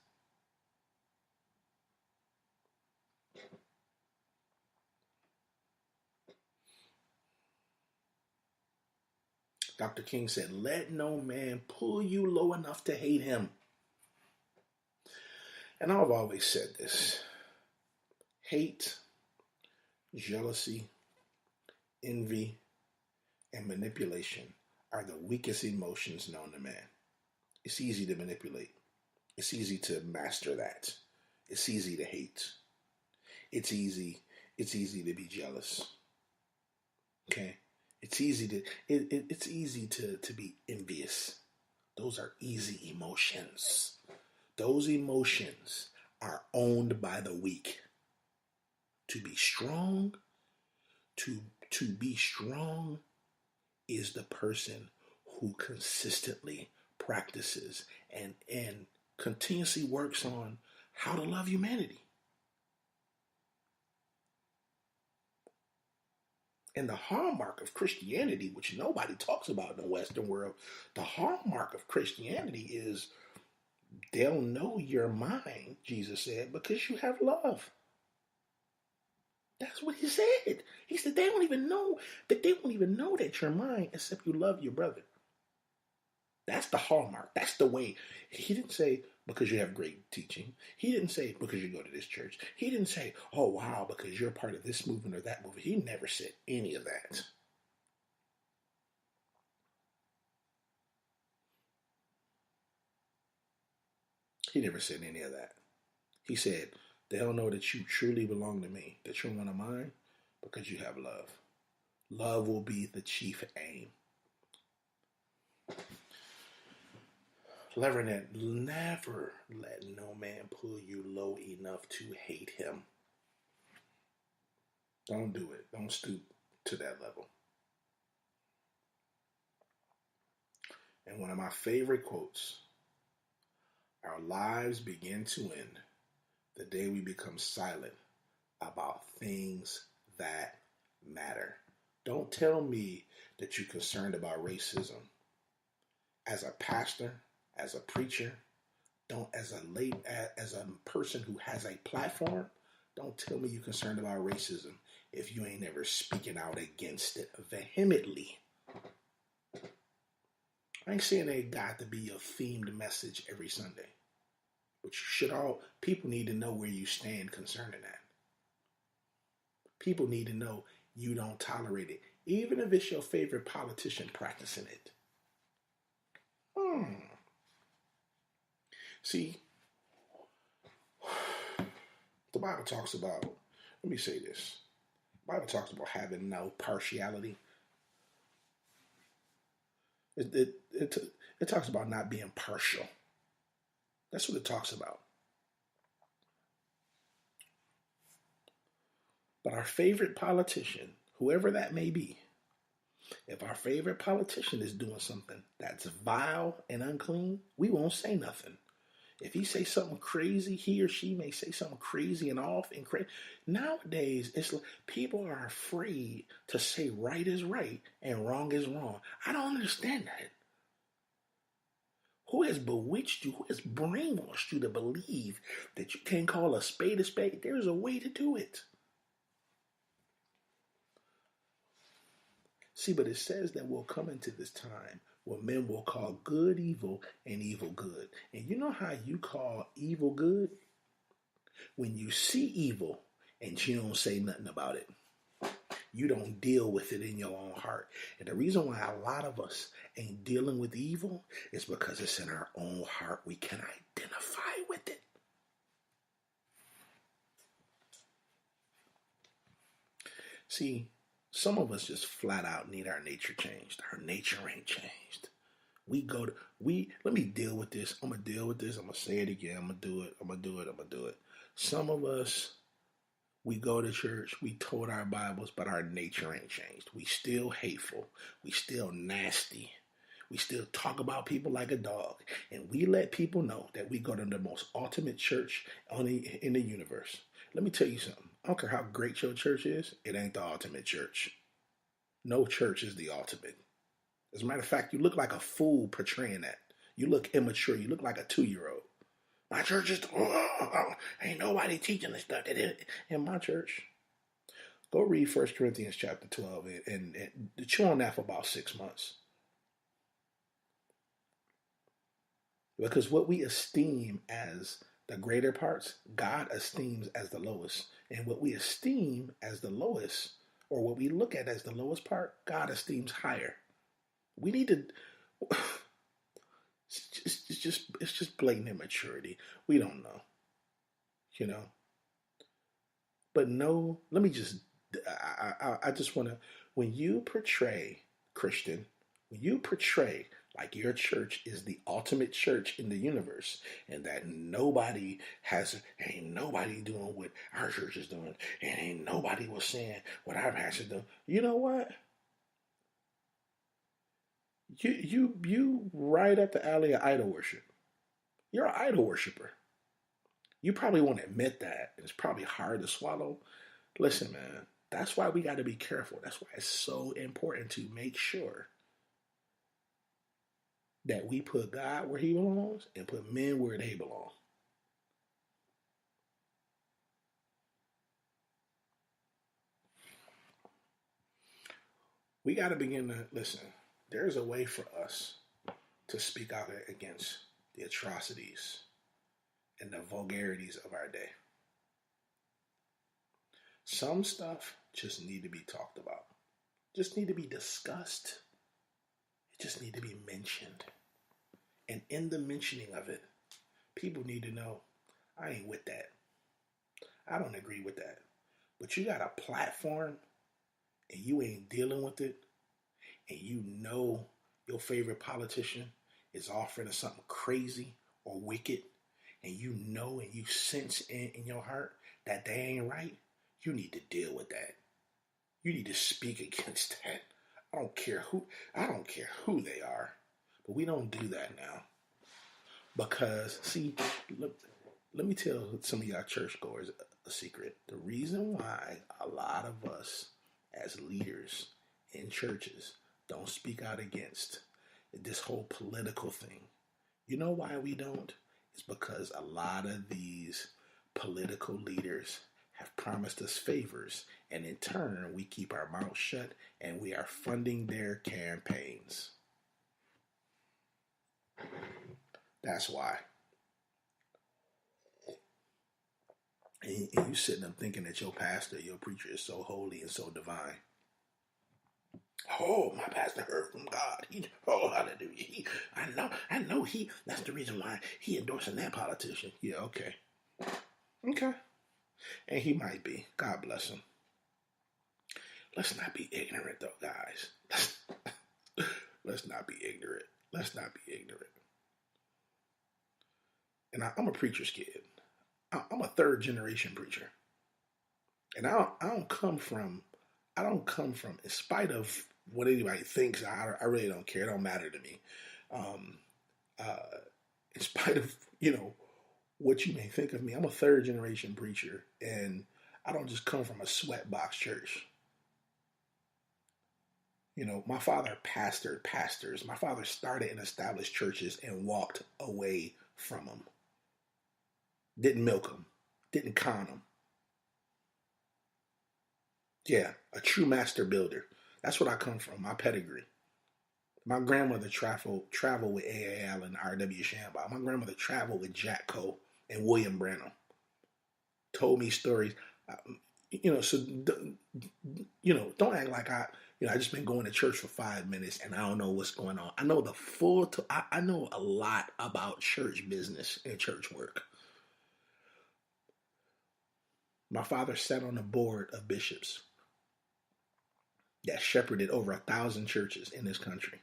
S2: Dr. King said, let no man pull you low enough to hate him. And I've always said this. Hate, jealousy, envy, and manipulation are the weakest emotions known to man. It's easy to manipulate. It's easy to master that. It's easy to hate. It's easy to be jealous. Okay? It's easy to be envious. Those are easy emotions. Those emotions are owned by the weak. To be strong, to be strong is the person who consistently practices and continuously works on how to love humanity. And the hallmark of Christianity, which nobody talks about in the Western world, the hallmark of Christianity is they'll know your mind, Jesus said, because you have love. That's what he said. He said they won't even know that you're mine except you love your brother. That's the hallmark. That's the way. He didn't say because you have great teaching. He didn't say because you go to this church. He didn't say, oh wow, because you're part of this movement or that movement. He never said any of that. He never said any of that. He said, they'll know that you truly belong to me, that you're one of mine, because you have love. Love will be the chief aim. Never let no man pull you low enough to hate him. Don't do it. Don't stoop to that level. And one of my favorite quotes, our lives begin to end the day we become silent about things that matter. Don't tell me that you're concerned about racism. As a pastor, as a preacher, as a person who has a platform, don't tell me you're concerned about racism if you ain't never speaking out against it vehemently. I ain't saying it got to be a themed message every Sunday. But people need to know where you stand concerning that. People need to know you don't tolerate it, even if it's your favorite politician practicing it. See, the Bible talks about, let me say this. The Bible talks about having no partiality. It talks about not being partial. That's what it talks about. But our favorite politician, whoever that may be, if our favorite politician is doing something that's vile and unclean, we won't say nothing. If he say something crazy, he or she may say something crazy and off and crazy. Nowadays, it's like people are afraid to say right is right and wrong is wrong. I don't understand that. Who has bewitched you? Who has brainwashed you to believe that you can't call a spade a spade? There's a way to do it. See, but it says that we'll come into this time where men will call good evil and evil good. And you know how you call evil good? When you see evil and you don't say nothing about it. You don't deal with it in your own heart. And the reason why a lot of us ain't dealing with evil is because it's in our own heart. We can identify with it. See, some of us just flat out need our nature changed. Our nature ain't changed. Let me deal with this. I'm going to deal with this. I'm going to say it again. I'm going to do it. Some of us, we go to church, we told our Bibles, but our nature ain't changed. We still hateful. We still nasty. We still talk about people like a dog. And we let people know that we go to the most ultimate church in the universe. Let me tell you something. I don't care how great your church is, it ain't the ultimate church. No church is the ultimate. As a matter of fact, you look like a fool portraying that. You look immature. You look like a 2-year-old. My church is, ain't nobody teaching this stuff in my church. Go read 1 Corinthians chapter 12 and chew on that for about 6 months. Because what we esteem as the greater parts, God esteems as the lowest. And what we esteem as the lowest, or what we look at as the lowest part, God esteems higher. We need to. It's just blatant immaturity. We don't know, you know. But no, let me just. I just want to. When you portray Christian, when you portray like your church is the ultimate church in the universe, and that ain't nobody doing what our church is doing, and ain't nobody was saying what our pastor doing. You know what? You right up the alley of idol worship. You're an idol worshiper. You probably won't admit that. It's probably hard to swallow. Listen, man, that's why we got to be careful. That's why it's so important to make sure that we put God where he belongs and put men where they belong. We got to begin to listen. There's a way for us to speak out against the atrocities and the vulgarities of our day. Some stuff just need to be talked about. Just need to be discussed. It just need to be mentioned. And in the mentioning of it, people need to know, I ain't with that. I don't agree with that. But you got a platform and you ain't dealing with it, and you know your favorite politician is offering us something crazy or wicked, and you know and you sense in your heart that they ain't right, you need to deal with that. You need to speak against that. I don't care who they are. But we don't do that now. Because, see, look, let me tell some of y'all churchgoers a secret. The reason why a lot of us as leaders in churches don't speak out against this whole political thing. You know why we don't? It's because a lot of these political leaders have promised us favors, and in turn, we keep our mouth shut and we are funding their campaigns. That's why. And you sitting up thinking that your pastor, your preacher is so holy and so divine. Oh, my pastor heard from God. Hallelujah. I know that's the reason why he endorsing that politician. Yeah, okay. Okay. And he might be. God bless him. Let's not be ignorant though, guys. Let's not be ignorant. Let's not be ignorant. And I'm a preacher's kid. I'm a third generation preacher. And I don't come from, in spite of what anybody thinks, I really don't care. It don't matter to me. In spite of, what you may think of me, I'm a third generation preacher. And I don't just come from a sweatbox church. My father pastored pastors. My father started and established churches and walked away from them. Didn't milk them. Didn't con them. Yeah, a true master builder. That's what I come from, my pedigree. My grandmother traveled with A.A. Allen and R.W. Shambaugh. My grandmother traveled with Jack Coe and William Branham. Told me stories. So, don't act like I just been going to church for 5 minutes and I don't know what's going on. I know I know a lot about church business and church work. My father sat on the board of bishops that shepherded over 1,000 churches in this country.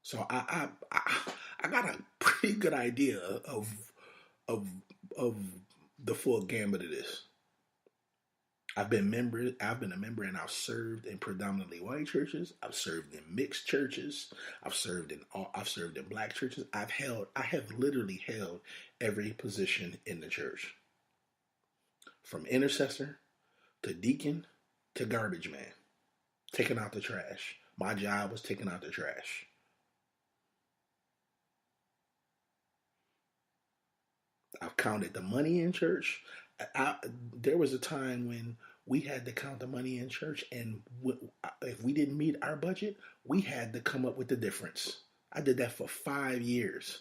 S2: So I got a pretty good idea of the full gambit of this. I've been a member and I've served in predominantly white churches. I've served in mixed churches. I've served in black churches. I have literally held every position in the church. From intercessor to deacon to garbage man. Taking out the trash. My job was taking out the trash. I've counted the money in church. There was a time when we had to count the money in church, and if we didn't meet our budget, we had to come up with the difference. I did that for 5 years.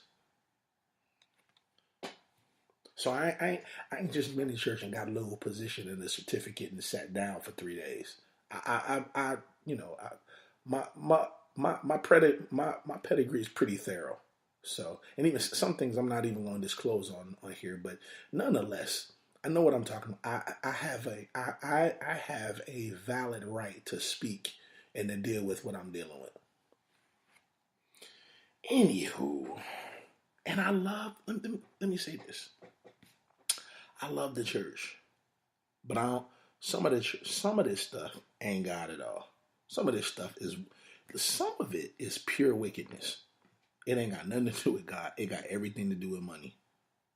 S2: So I ain't just been in church and got a little position and a certificate and sat down for 3 days. I you know, my pedigree is pretty thorough. So, and even some things I'm not even going to disclose on here, but nonetheless, I know what I'm talking about. I have a valid right to speak and to deal with what I'm dealing with. Anywho, and I love. Let me say this. I love the church, but I don't. Some of this stuff ain't God at all. Some of it is pure wickedness. It ain't got nothing to do with God. It got everything to do with money.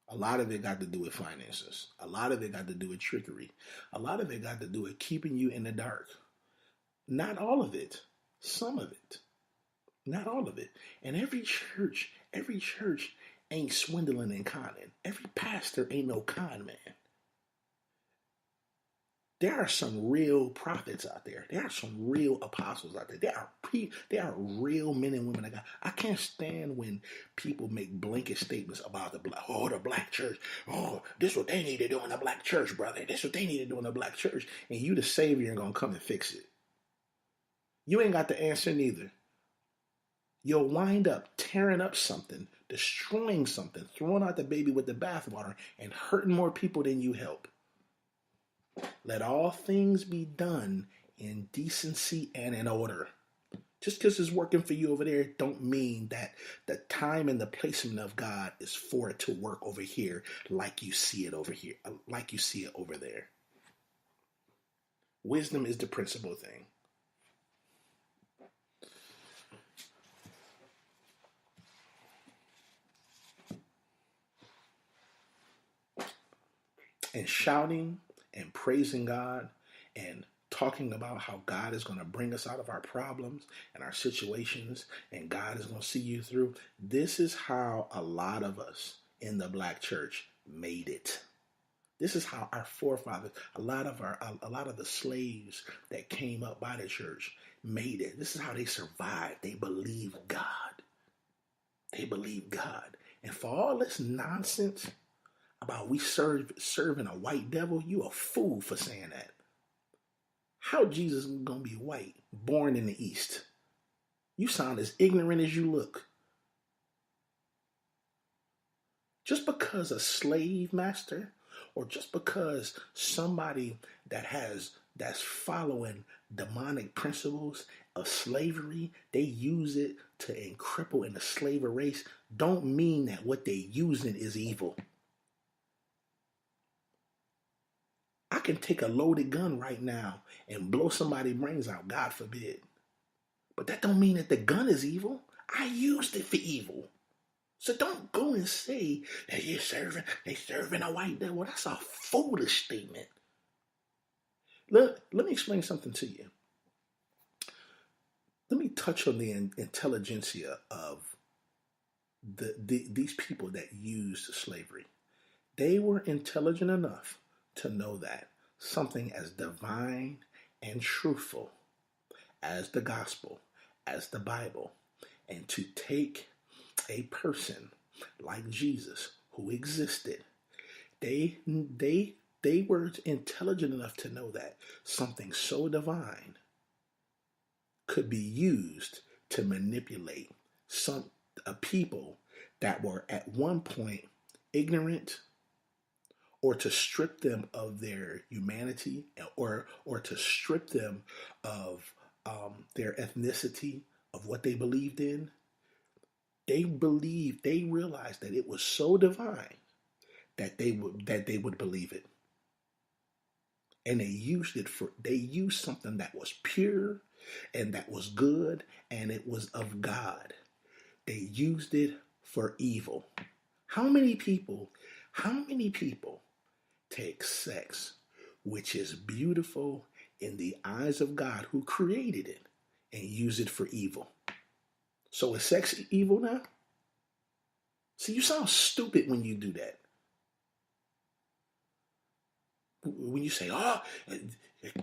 S2: A lot of it got to do with finances. A lot of it got to do with trickery. A lot of it got to do with keeping you in the dark. Not all of it. Some of it. Not all of it. And every church ain't swindling and conning. Every pastor ain't no con man. There are some real prophets out there. There are some real apostles out there. There are real men and women of God. I can't stand when people make blanket statements about the black church. Oh, this is what they need to do in the black church, brother. This is what they need to do in the black church. And you, the Savior, ain't going to come and fix it. You ain't got the answer neither. You'll wind up tearing up something, destroying something, throwing out the baby with the bathwater, and hurting more people than you help. Let all things be done in decency and in order. Just because it's working for you over there don't mean that the time and the placement of God is for it to work over here like you see it over here, like you see it over there. Wisdom is the principal thing. And shouting and praising God and talking about how God is going to bring us out of our problems and our situations and God is going to see you through. This is how a lot of us in the black church made it. This is how our forefathers, a lot of the slaves that came up by the church made it. This is how they survived. They believed God. They believed God. And for all this nonsense about we serving a white devil, you a fool for saying that. How Jesus is going to be white, born in the East? You sound as ignorant as you look. Just because a slave master, or just because somebody that's following demonic principles of slavery, they use it to cripple in the slave race, don't mean that what they using is evil. I can take a loaded gun right now and blow somebody's brains out, God forbid. But that don't mean that the gun is evil. I used it for evil. So don't go and say that they serving a white devil. That's a foolish statement. Let me explain something to you. Let me touch on the intelligentsia of these people that used slavery. They were intelligent enough to know that something as divine and truthful as the gospel, as the Bible, and to take a person like Jesus who existed, they were intelligent enough to know that something so divine could be used to manipulate a people that were at one point ignorant, or to strip them of their humanity, or to strip them of their ethnicity, of what they believed in. They realized that it was so divine that they would believe it. And they used something that was pure and that was good and it was of God. They used it for evil. How many people take sex, which is beautiful in the eyes of God who created it, and use it for evil? So is sex evil now? See, you sound stupid when you do that. When you say,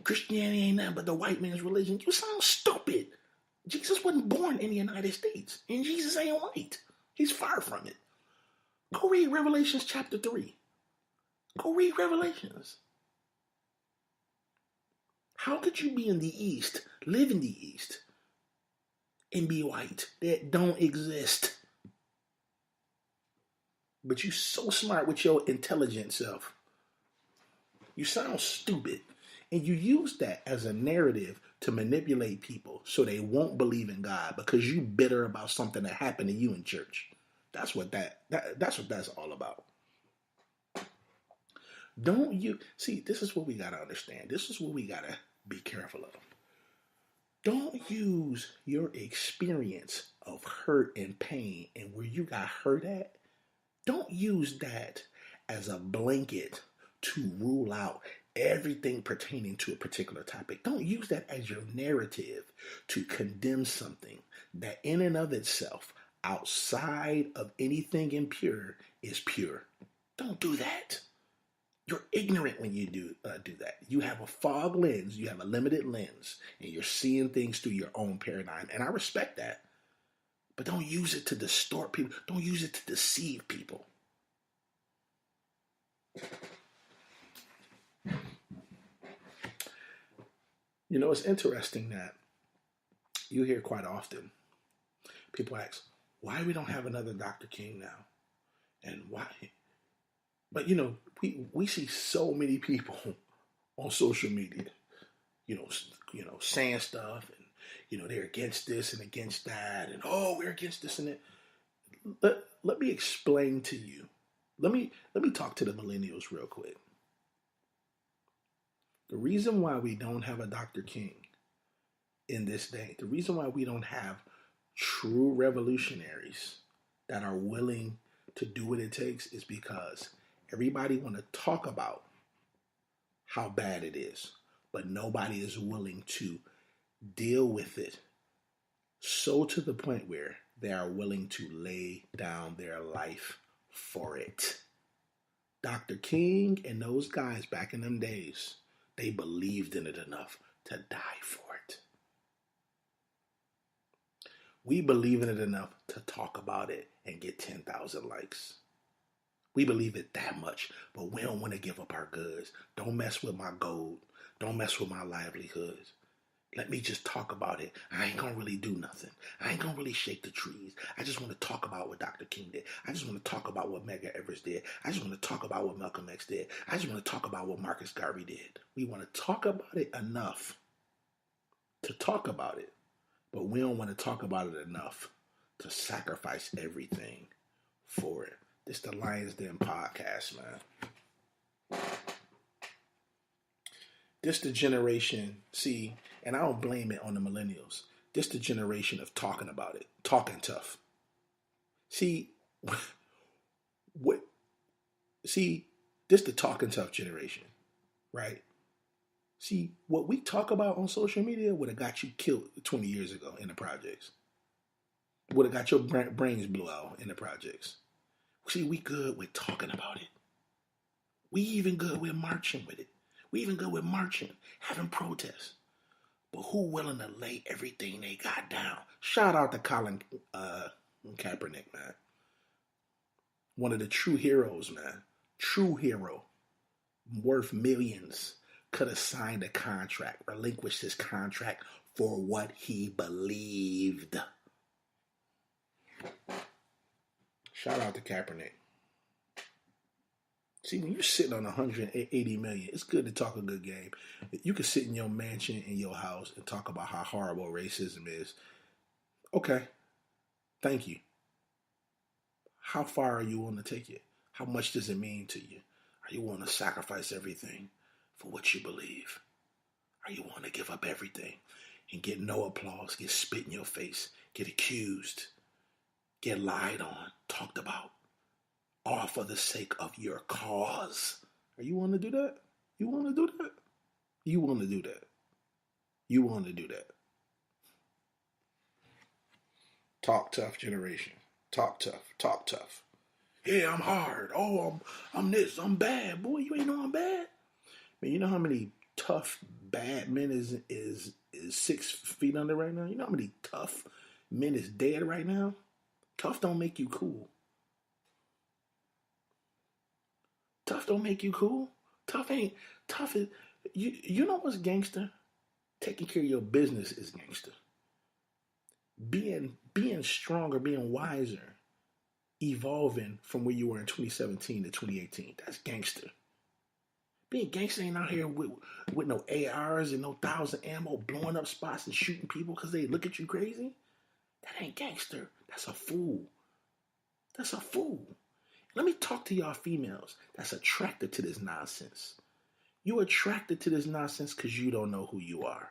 S2: Christianity ain't nothing but the white man's religion, you sound stupid. Jesus wasn't born in the United States, and Jesus ain't white. He's far from it. Go read Revelations chapter 3. Go read Revelations. How could you be in the East, live in the East, and be white? That don't exist. But you so smart with your intelligent self. You sound stupid. And you use that as a narrative to manipulate people so they won't believe in God because you bitter about something that happened to you in church. That's what that's all about. Don't you see, this is what we gotta understand. This is what we gotta be careful of. Don't use your experience of hurt and pain and where you got hurt at. Don't use that as a blanket to rule out everything pertaining to a particular topic. Don't use that as your narrative to condemn something that in and of itself, outside of anything impure, is pure. Don't do that. You're ignorant when you do that. You have a fog lens, you have a limited lens, and you're seeing things through your own paradigm. And I respect that. But don't use it to distort people. Don't use it to deceive people. You know, it's interesting that you hear quite often people ask, why we don't have another Dr. King now? And why? But, you know, we see so many people on social media, you know, saying stuff and, you know, they're against this and against that. And, oh, we're against this and that. Let me explain to you. Let me talk to the millennials real quick. The reason why we don't have a Dr. King in this day, the reason why we don't have true revolutionaries that are willing to do what it takes is because everybody want to talk about how bad it is, but nobody is willing to deal with it so to the point where they are willing to lay down their life for it. Dr. King and those guys back in them days, they believed in it enough to die for it. We believe in it enough to talk about it and get 10,000 likes. We believe it that much, but we don't want to give up our goods. Don't mess with my gold. Don't mess with my livelihoods. Let me just talk about it. I ain't gonna really do nothing. I ain't gonna really shake the trees. I just want to talk about what Dr. King did. I just want to talk about what Medgar Evers did. I just want to talk about what Malcolm X did. I just want to talk about what Marcus Garvey did. We want to talk about it enough to talk about it, but we don't want to talk about it enough to sacrifice everything for it. This the Lions Den podcast, man. This the generation, see, and I don't blame it on the millennials. This the generation of talking about it, talking tough. See, this the talking tough generation, right? See, what we talk about on social media would have got you killed 20 years ago in the projects. Would have got your brains blew out in the projects. See, we good with talking about it. We even good with marching with it. We even good with marching, having protests. But who willing to lay everything they got down? Shout out to Colin Kaepernick, man. One of the true heroes, man. True hero. Worth millions. Could have signed a contract, relinquished his contract for what he believed. Shout out to Kaepernick. See, when you're sitting on 180 million, it's good to talk a good game. You can sit in your mansion in your house and talk about how horrible racism is. Okay, thank you. How far are you willing to take it? How much does it mean to you? Are you willing to sacrifice everything for what you believe? Are you willing to give up everything and get no applause, get spit in your face, get accused, get lied on, talked about? All for the sake of your cause. Are you want to do that? You want to do that? You want to do that? You want to do that? Talk tough generation. Talk tough. Talk tough. Yeah, I'm hard. Oh, I'm this. I'm bad. Boy, you ain't know I'm bad. Man, you know how many tough, bad men is 6 feet under right now? You know how many tough men is dead right now? Tough don't make you cool. tough don't make you cool. Tough is you know what's gangster? Taking care of your business is gangster. Being stronger, being wiser, evolving from where you were in 2017 to 2018. That's gangster. Being gangster ain't out here with no ARs and no 1,000 ammo blowing up spots and shooting people because they look at you crazy. That ain't gangster. That's a fool. That's a fool. Let me talk to y'all females that's attracted to this nonsense. You attracted to this nonsense because you don't know who you are.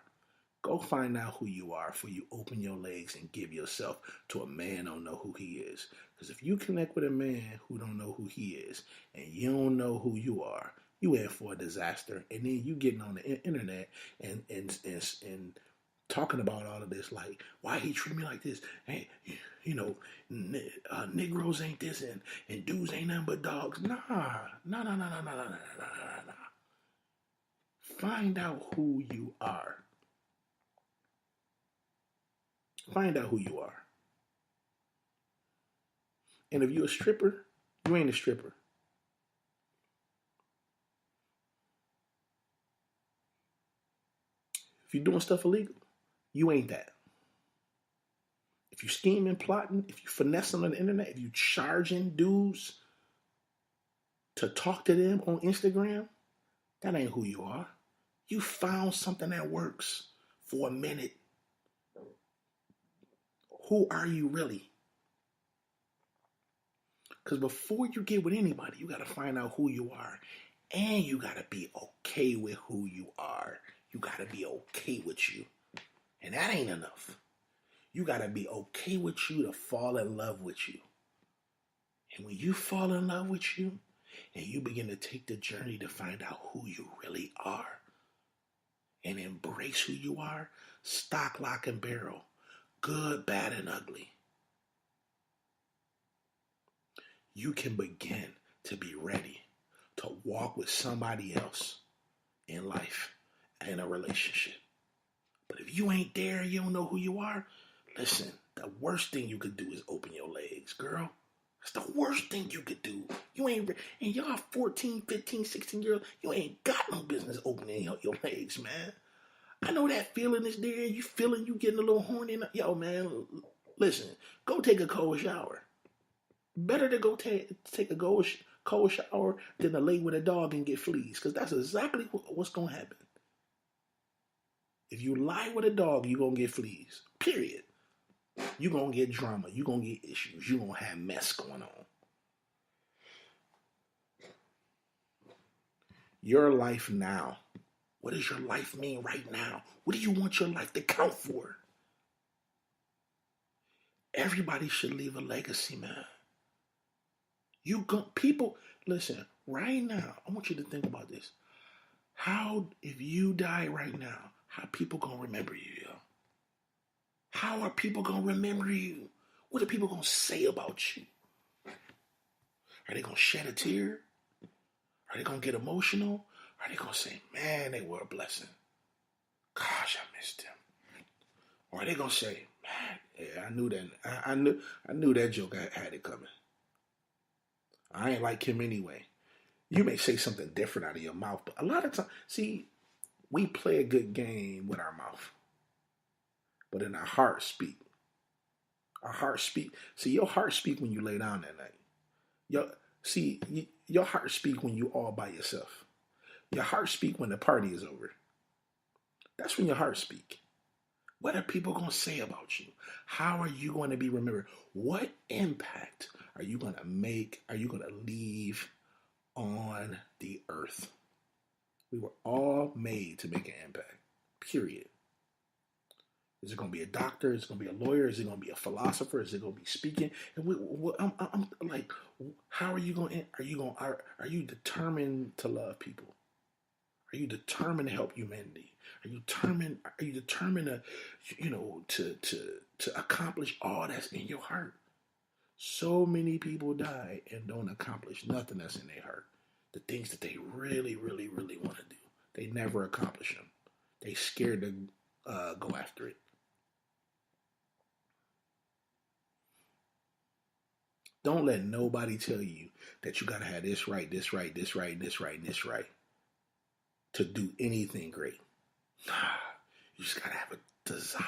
S2: Go find out who you are before you open your legs and give yourself to a man who don't know who he is. Because if you connect with a man who don't know who he is and you don't know who you are, you in for a disaster. And then you getting on the internet and talking about all of this, like, why he treat me like this? Hey, you know, Negroes ain't this and dudes ain't nothing but dogs. Nah. Find out who you are. Find out who you are. And if you're a stripper, you ain't a stripper. If you're doing stuff illegal, you ain't that. If you scheming, plotting, if you finessing on the internet, if you charging dudes to talk to them on Instagram, that ain't who you are. You found something that works for a minute. Who are you really? Because before you get with anybody, you got to find out who you are. And you got to be okay with who you are. You got to be okay with you. And that ain't enough. You got to be okay with you to fall in love with you. And when you fall in love with you, and you begin to take the journey to find out who you really are, and embrace who you are, stock, lock, and barrel, good, bad, and ugly, you can begin to be ready to walk with somebody else in life and in a relationship. But if you ain't there, you don't know who you are, listen, the worst thing you could do is open your legs, girl. That's the worst thing you could do. You ain't, and y'all 14, 15, 16 years old, you ain't got no business opening your legs, man. I know that feeling is there. You feeling you getting a little horny. Yo, man, listen, go take a cold shower. Better to go take a cold shower than to lay with a dog and get fleas, because that's exactly what's going to happen. If you lie with a dog, you're going to get fleas, period. You're going to get drama. You're going to get issues. You're going to have mess going on. Your life now. What does your life mean right now? What do you want your life to count for? Everybody should leave a legacy, man. People, listen, right now, I want you to think about this. If you die right now, how people gonna remember you, yo? How are people gonna remember you? What are people gonna say about you? Are they gonna shed a tear? Are they gonna get emotional? Are they gonna say, man, they were a blessing? Gosh, I missed them. Or are they gonna say, man, yeah, I knew that. I knew that joke had it coming. I ain't like him anyway. You may say something different out of your mouth, but a lot of times, see, we play a good game with our mouth, but in our heart speak. Our heart speak. See, your heart speak when you lay down that night. Your heart speak when you all by yourself. Your heart speak when the party is over. That's when your heart speak. What are people going to say about you? How are you going to be remembered? What impact are you going to make? Are you going to leave on the earth? We were all made to make an impact, period. Is it going to be a doctor? Is it going to be a lawyer? Is it going to be a philosopher? Is it going to be speaking? And I'm like, how are you going? Are you determined to love people? Are you determined to help humanity? Are you determined to accomplish all that's in your heart? So many people die and don't accomplish nothing that's in their heart. The things that they really, really, really want to do. They never accomplish them. They scared to go after it. Don't let nobody tell you that you got to have this right, this right, this right, this right, and this right to do anything great. Nah, you just got to have a desire.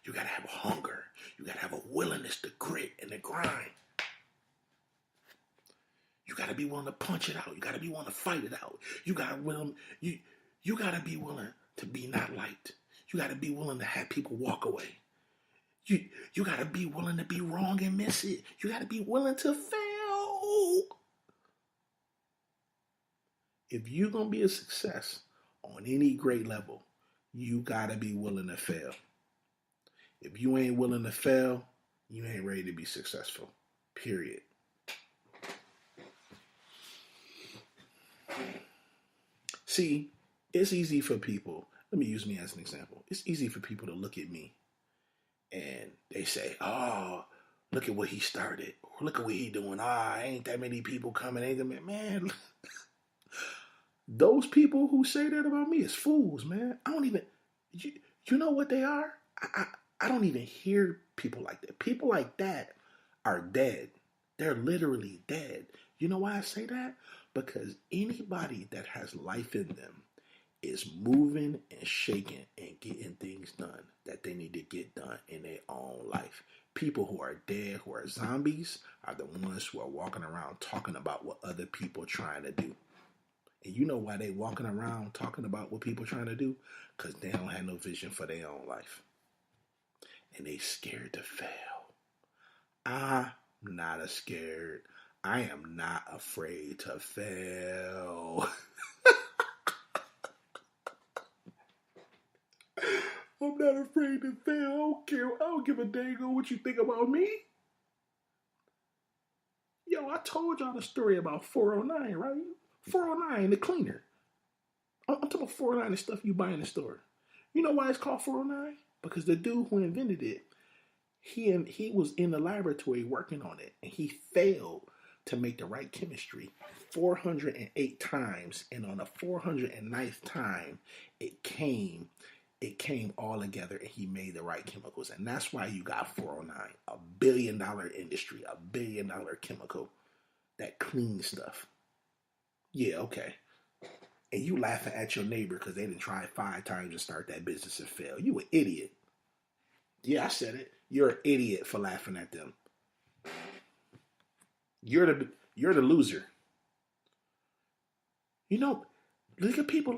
S2: You got to have a hunger. You got to have a willingness to grit and to grind. You got to be willing to punch it out. You got to be willing to fight it out. You got to you got to be willing to be not liked. You got to be willing to have people walk away. You got to be willing to be wrong and miss it. You got to be willing to fail. If you're going to be a success on any great level, you got to be willing to fail. If you ain't willing to fail, you ain't ready to be successful. Period. See, it's easy for people. Let me use me as an example. It's easy for people to look at me and they say, oh, look at what he started. Or look at what he doing. Ain't that many people coming. Ain't that many. Man, those people who say that about me is fools, man. I don't even, you know what they are? I don't even hear people like that. People like that are dead. They're literally dead. You know why I say that? Because anybody that has life in them is moving and shaking and getting things done that they need to get done in their own life. People who are dead, who are zombies, are the ones who are walking around talking about what other people are trying to do. And you know why they walking around talking about what people are trying to do? Because they don't have no vision for their own life. And they scared to fail. I'm not scared. I am not afraid to fail. I'm not afraid to fail. I don't care. I don't give a dang on what you think about me. Yo, I told y'all the story about 409, right? 409, the cleaner. I'm talking about 409, the stuff you buy in the store. You know why it's called 409? Because the dude who invented it, he was in the laboratory working on it, and he failed to make the right chemistry 408 times, and on the 409th time, it came all together, and he made the right chemicals. And that's why you got 409, $1 billion industry, $1 billion chemical that cleans stuff. Yeah, okay. And you laughing at your neighbor because they didn't try 5 times to start that business and fail. You an idiot. Yeah, I said it. You're an idiot for laughing at them. You're the loser. You know, look at people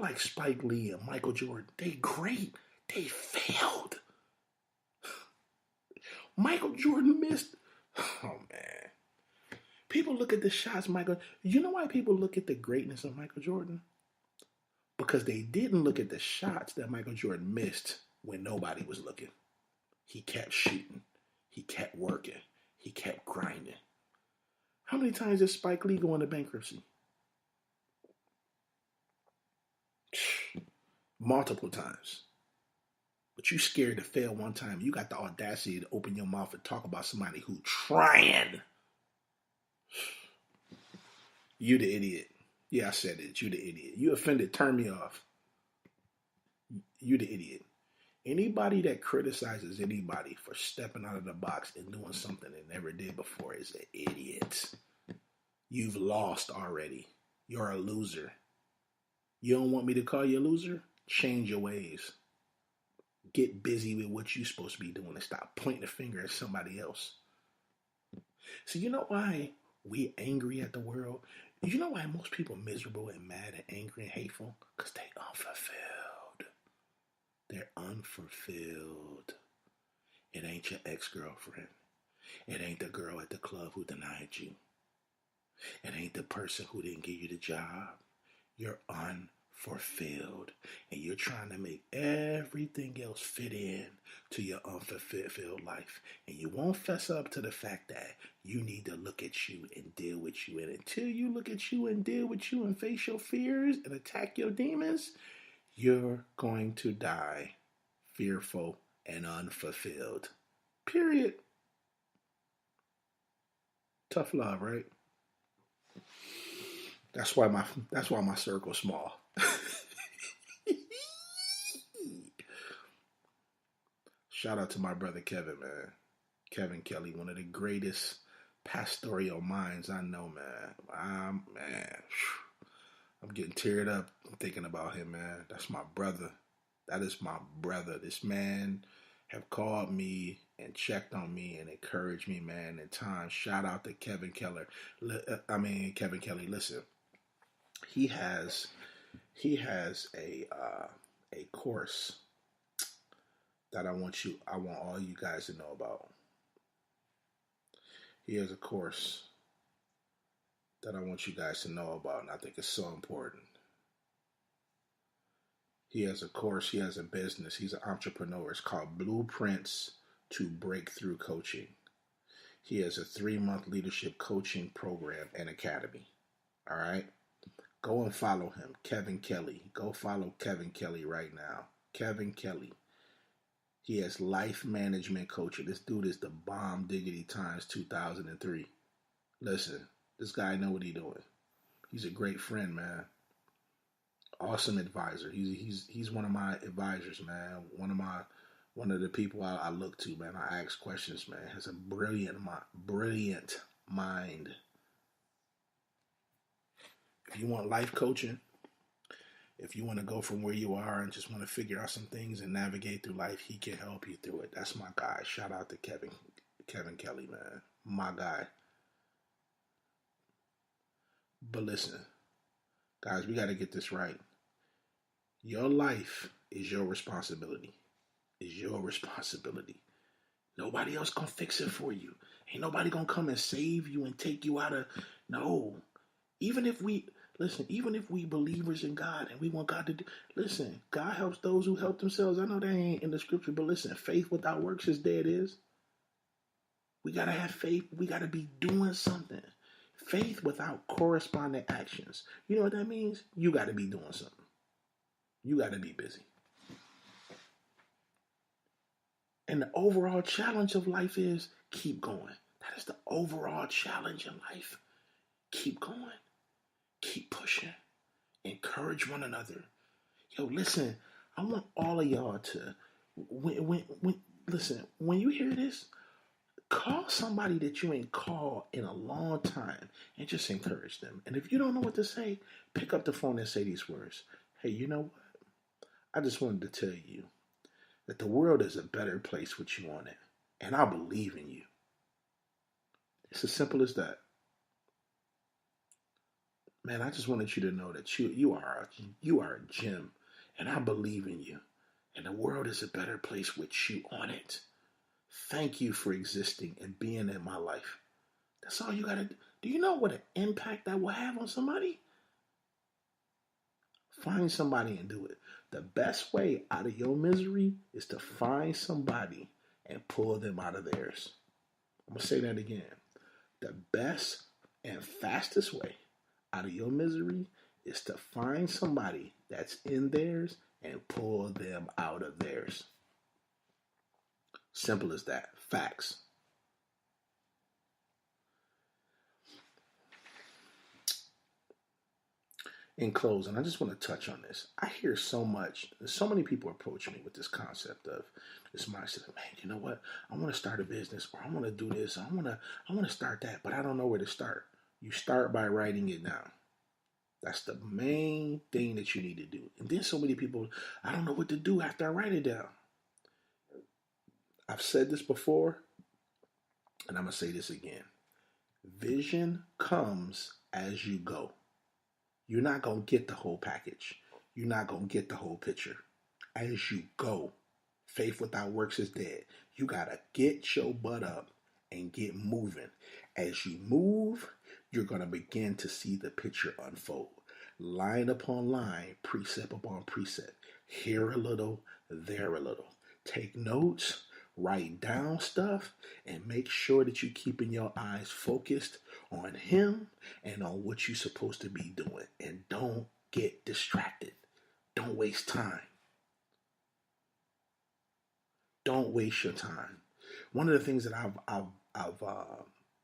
S2: like Spike Lee and Michael Jordan. They great. They failed. Michael Jordan missed. Oh man. People look at the shots Michael. You know why people look at the greatness of Michael Jordan? Because they didn't look at the shots that Michael Jordan missed when nobody was looking. He kept shooting. He kept working. He kept grinding. How many times did Spike Lee go into bankruptcy? Multiple times. But you scared to fail one time. You got the audacity to open your mouth and talk about somebody who trying. You the idiot. Yeah, I said it. You the idiot. You offended. Turn me off. You the idiot. Anybody that criticizes anybody for stepping out of the box and doing something they never did before is an idiot. You've lost already. You're a loser. You don't want me to call you a loser? Change your ways. Get busy with what you're supposed to be doing and stop pointing the finger at somebody else. So you know why we angry at the world? You know why most people miserable and mad and angry and hateful? Because they unfulfilled. They're unfulfilled. It ain't your ex-girlfriend. It ain't the girl at the club who denied you. It ain't the person who didn't give you the job. You're unfulfilled. And you're trying to make everything else fit in to your unfulfilled life. And you won't fess up to the fact that you need to look at you and deal with you. And until you look at you and deal with you and face your fears and attack your demons, you're going to die fearful and unfulfilled. Period. Tough love, right? That's why my circle's small. Shout out to my brother Kevin, man. Kevin Kelly, one of the greatest pastoral minds. I know, man. I'm getting teared up thinking about him, man. That's my brother. That is my brother. This man have called me and checked on me and encouraged me, man, in times. Shout out to Kevin Keller. Kevin Kelly. Listen, he has a course that I want all you guys to know about. He has a course that I want you guys to know about, and I think it's so important. He has a course, he has a business, he's an entrepreneur. It's called Blueprints to Breakthrough Coaching. He has a 3-month leadership coaching program and academy. All right? Go and follow him, Kevin Kelly. Go follow Kevin Kelly right now. Kevin Kelly. He has life management coaching. This dude is the bomb diggity times 2003. Listen, this guy know what he's doing. He's a great friend, man. Awesome advisor. He's one of my advisors, man. One of the people I look to, man. I ask questions, man. Has a brilliant mind. If you want life coaching, if you want to go from where you are and just want to figure out some things and navigate through life, he can help you through it. That's my guy. Shout out to Kevin Kelly, man. My guy. But listen, guys, we got to get this right. Your life is your responsibility. Is your responsibility. Nobody else gonna fix it for you. Ain't nobody gonna come and save you and take you out of... No. Even if we believers in God and we want God to do... Listen, God helps those who help themselves. I know that ain't in the scripture, but listen, faith without works is dead is. We gotta have faith. We gotta be doing something. Faith without corresponding actions. You know what that means? You gotta be doing something. You got to be busy. And the overall challenge of life is keep going. That is the overall challenge in life. Keep going. Keep pushing. Encourage one another. Yo, listen, I want all of y'all to, when you hear this, call somebody that you ain't called in a long time and just encourage them. And if you don't know what to say, pick up the phone and say these words. Hey, you know what? I just wanted to tell you that the world is a better place with you on it. And I believe in you. It's as simple as that. Man, I just wanted you to know that you are a gem. And I believe in you. And the world is a better place with you on it. Thank you for existing and being in my life. That's all you got to do. Do you know what an impact that will have on somebody? Find somebody and do it. The best way out of your misery is to find somebody and pull them out of theirs. I'm going to say that again. The best and fastest way out of your misery is to find somebody that's in theirs and pull them out of theirs. Simple as that. Facts. In closing, I just want to touch on this. I hear so many people approach me with this concept of this mindset of, man, you know what? I want to start a business, or I want to do this, I want to start that, but I don't know where to start. You start by writing it down. That's the main thing that you need to do. And then so many people, I don't know what to do after I write it down. I've said this before, and I'm going to say this again. Vision comes as you go. You're not going to get the whole package. You're not going to get the whole picture. As you go, faith without works is dead. You got to get your butt up and get moving. As you move, you're going to begin to see the picture unfold. Line upon line, precept upon precept. Here a little, there a little. Take notes, write down stuff, and make sure that you're keeping your eyes focused on him and on what you're supposed to be doing. And don't get distracted. Don't waste time. Don't waste your time. One of the things that I've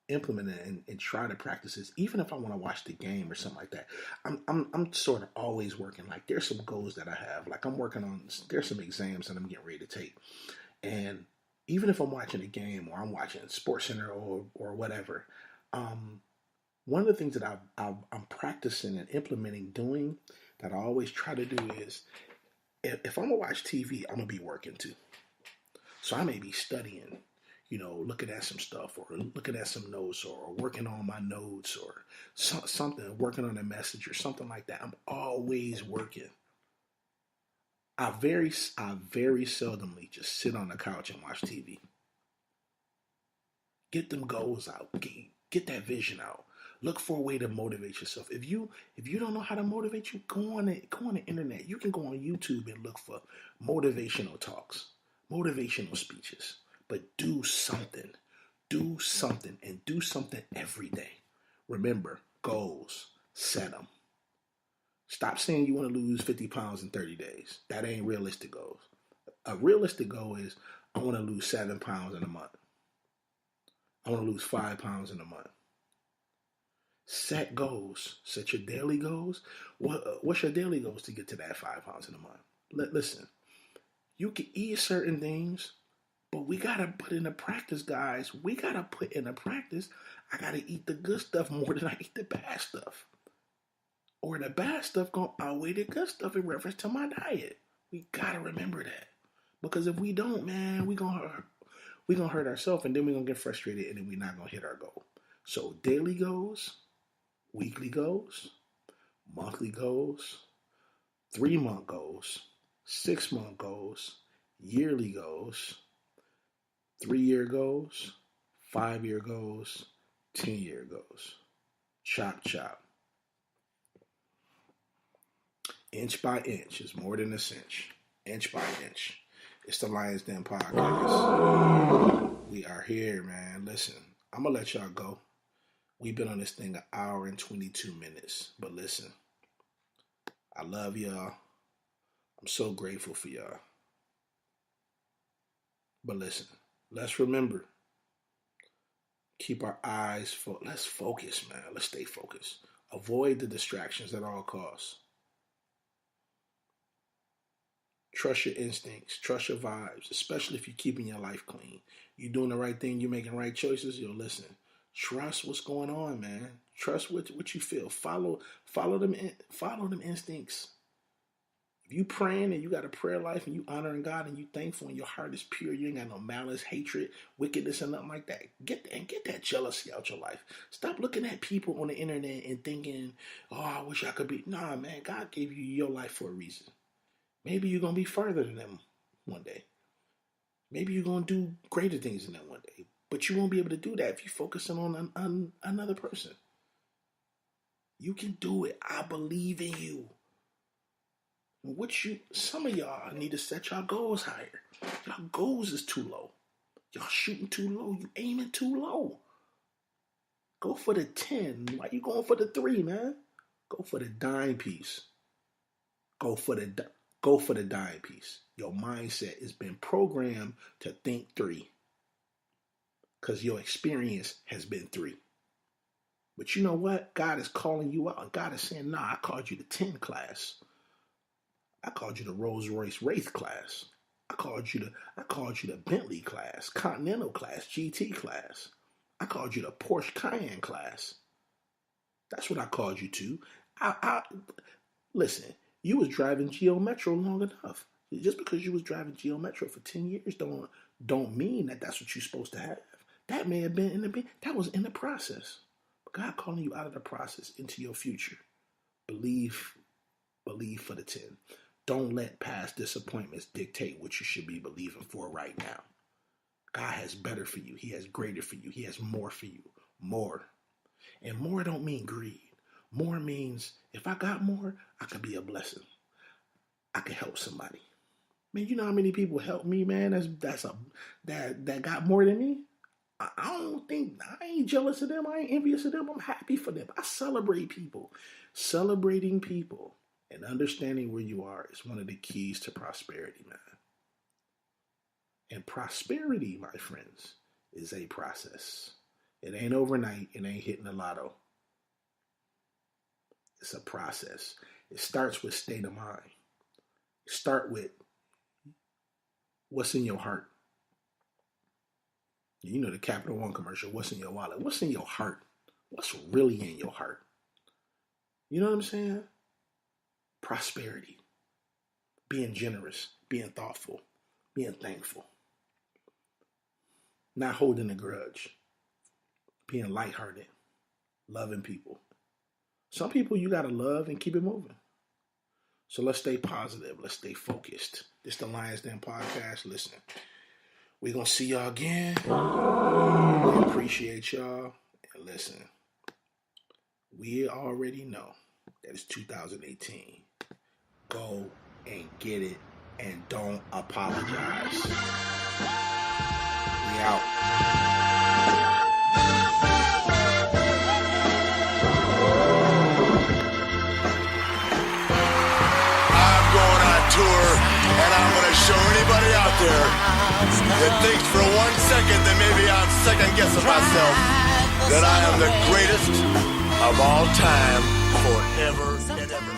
S2: implemented and try to practice is, even if I want to watch the game or something like that, I'm sort of always working. Like, there's some goals that I have. Like, there's some exams that I'm getting ready to take. And even if I'm watching a game or I'm watching Sports Center or whatever, one of the things that I'm practicing and implementing doing that I always try to do is if I'm gonna watch TV, I'm gonna be working too. So I may be studying, looking at some stuff or looking at some notes or working on my notes or something, working on a message or something like that. I'm always working. I very seldomly just sit on the couch and watch TV. Get them goals out. Get that vision out. Look for a way to motivate yourself. If you don't know how to motivate you, go on the internet. You can go on YouTube and look for motivational talks, motivational speeches. But do something. Do something and do something every day. Remember, goals. Set them. Stop saying you want to lose 50 pounds in 30 days. That ain't realistic goals. A realistic goal is I want to lose 7 pounds in a month. I want to lose 5 pounds in a month. Set goals. Set your daily goals. What's your daily goals to get to that 5 pounds in a month? Listen, you can eat certain things, but we got to put into practice, guys. We got to put into practice. I got to eat the good stuff more than I eat the bad stuff. Or the bad stuff going to outweigh the good stuff in reference to my diet. We got to remember that. Because if we don't, man, we're going to hurt ourselves and then we're going to get frustrated and then we're not going to hit our goal. So daily goals, weekly goals, monthly goals, 3-month goals, 6-month goals, yearly goals, 3-year goals, 5-year goals, 10-year goals. Chop, chop. Inch by inch is more than a cinch. Inch by inch. It's the Lions Den Podcast. We are here, man. Listen, I'm going to let y'all go. We've been on this thing 1 hour and 22 minutes. But listen, I love y'all. I'm so grateful for y'all. But listen, let's remember. Keep our eyes focused. Let's focus, man. Let's stay focused. Avoid the distractions at all costs. Trust your instincts. Trust your vibes, especially if you're keeping your life clean. You're doing the right thing. You're making right choices. Listen. Trust what's going on, man. Trust what you feel. Follow them instincts. If you praying and you got a prayer life and you honoring God and you thankful and your heart is pure, you ain't got no malice, hatred, wickedness, and nothing like that. Get that jealousy out your life. Stop looking at people on the internet and thinking, "Oh, I wish I could be." Nah, man. God gave you your life for a reason. Maybe you're going to be further than them one day. Maybe you're going to do greater things than them one day. But you won't be able to do that if you're focusing on another person. You can do it. I believe in you. Some of y'all need to set y'all goals higher. Y'all goals is too low. Y'all shooting too low. You aiming too low. Go for the 10. Why you going for the 3, man? Go for the dime piece. Go for the dime piece. Your mindset has been programmed to think 3. Because your experience has been 3. But you know what? God is calling you out. And God is saying, nah, I called you the 10 class. I called you the Rolls Royce Wraith class. I called you the Bentley class, Continental class, GT class. I called you the Porsche Cayenne class. That's what I called you to. Listen, you was driving Geo Metro long enough. Just because you was driving Geo Metro for 10 years don't mean that that's what you're supposed to have. That may have been that was in the process. But God calling you out of the process into your future. Believe for the 10. Don't let past disappointments dictate what you should be believing for right now. God has better for you. He has greater for you. He has more for you. More. And more don't mean greed. More means if I got more, I could be a blessing. I could help somebody. Man, you know how many people help me, man? That got more than me. I ain't jealous of them. I ain't envious of them. I'm happy for them. I celebrate people. Celebrating people and understanding where you are is one of the keys to prosperity, man. And prosperity, my friends, is a process. It ain't overnight. It ain't hitting the lotto. It's a process. It starts with state of mind. Start with what's in your heart. You know the Capital One commercial, what's in your wallet? What's in your heart? What's really in your heart? You know what I'm saying? Prosperity. Being generous. Being thoughtful. Being thankful. Not holding a grudge. Being lighthearted. Loving people. Some people you gotta love and keep it moving. So let's stay positive. Let's stay focused. This is the Lions Den podcast. Listen, we're going to see y'all again. We appreciate y'all. And listen, we already know that it's 2018. Go and get it and don't apologize. We out.
S3: Tour, and I'm going to show anybody out there that thinks for 1 second that maybe I'm second guessing myself that I am the greatest of all time forever and ever.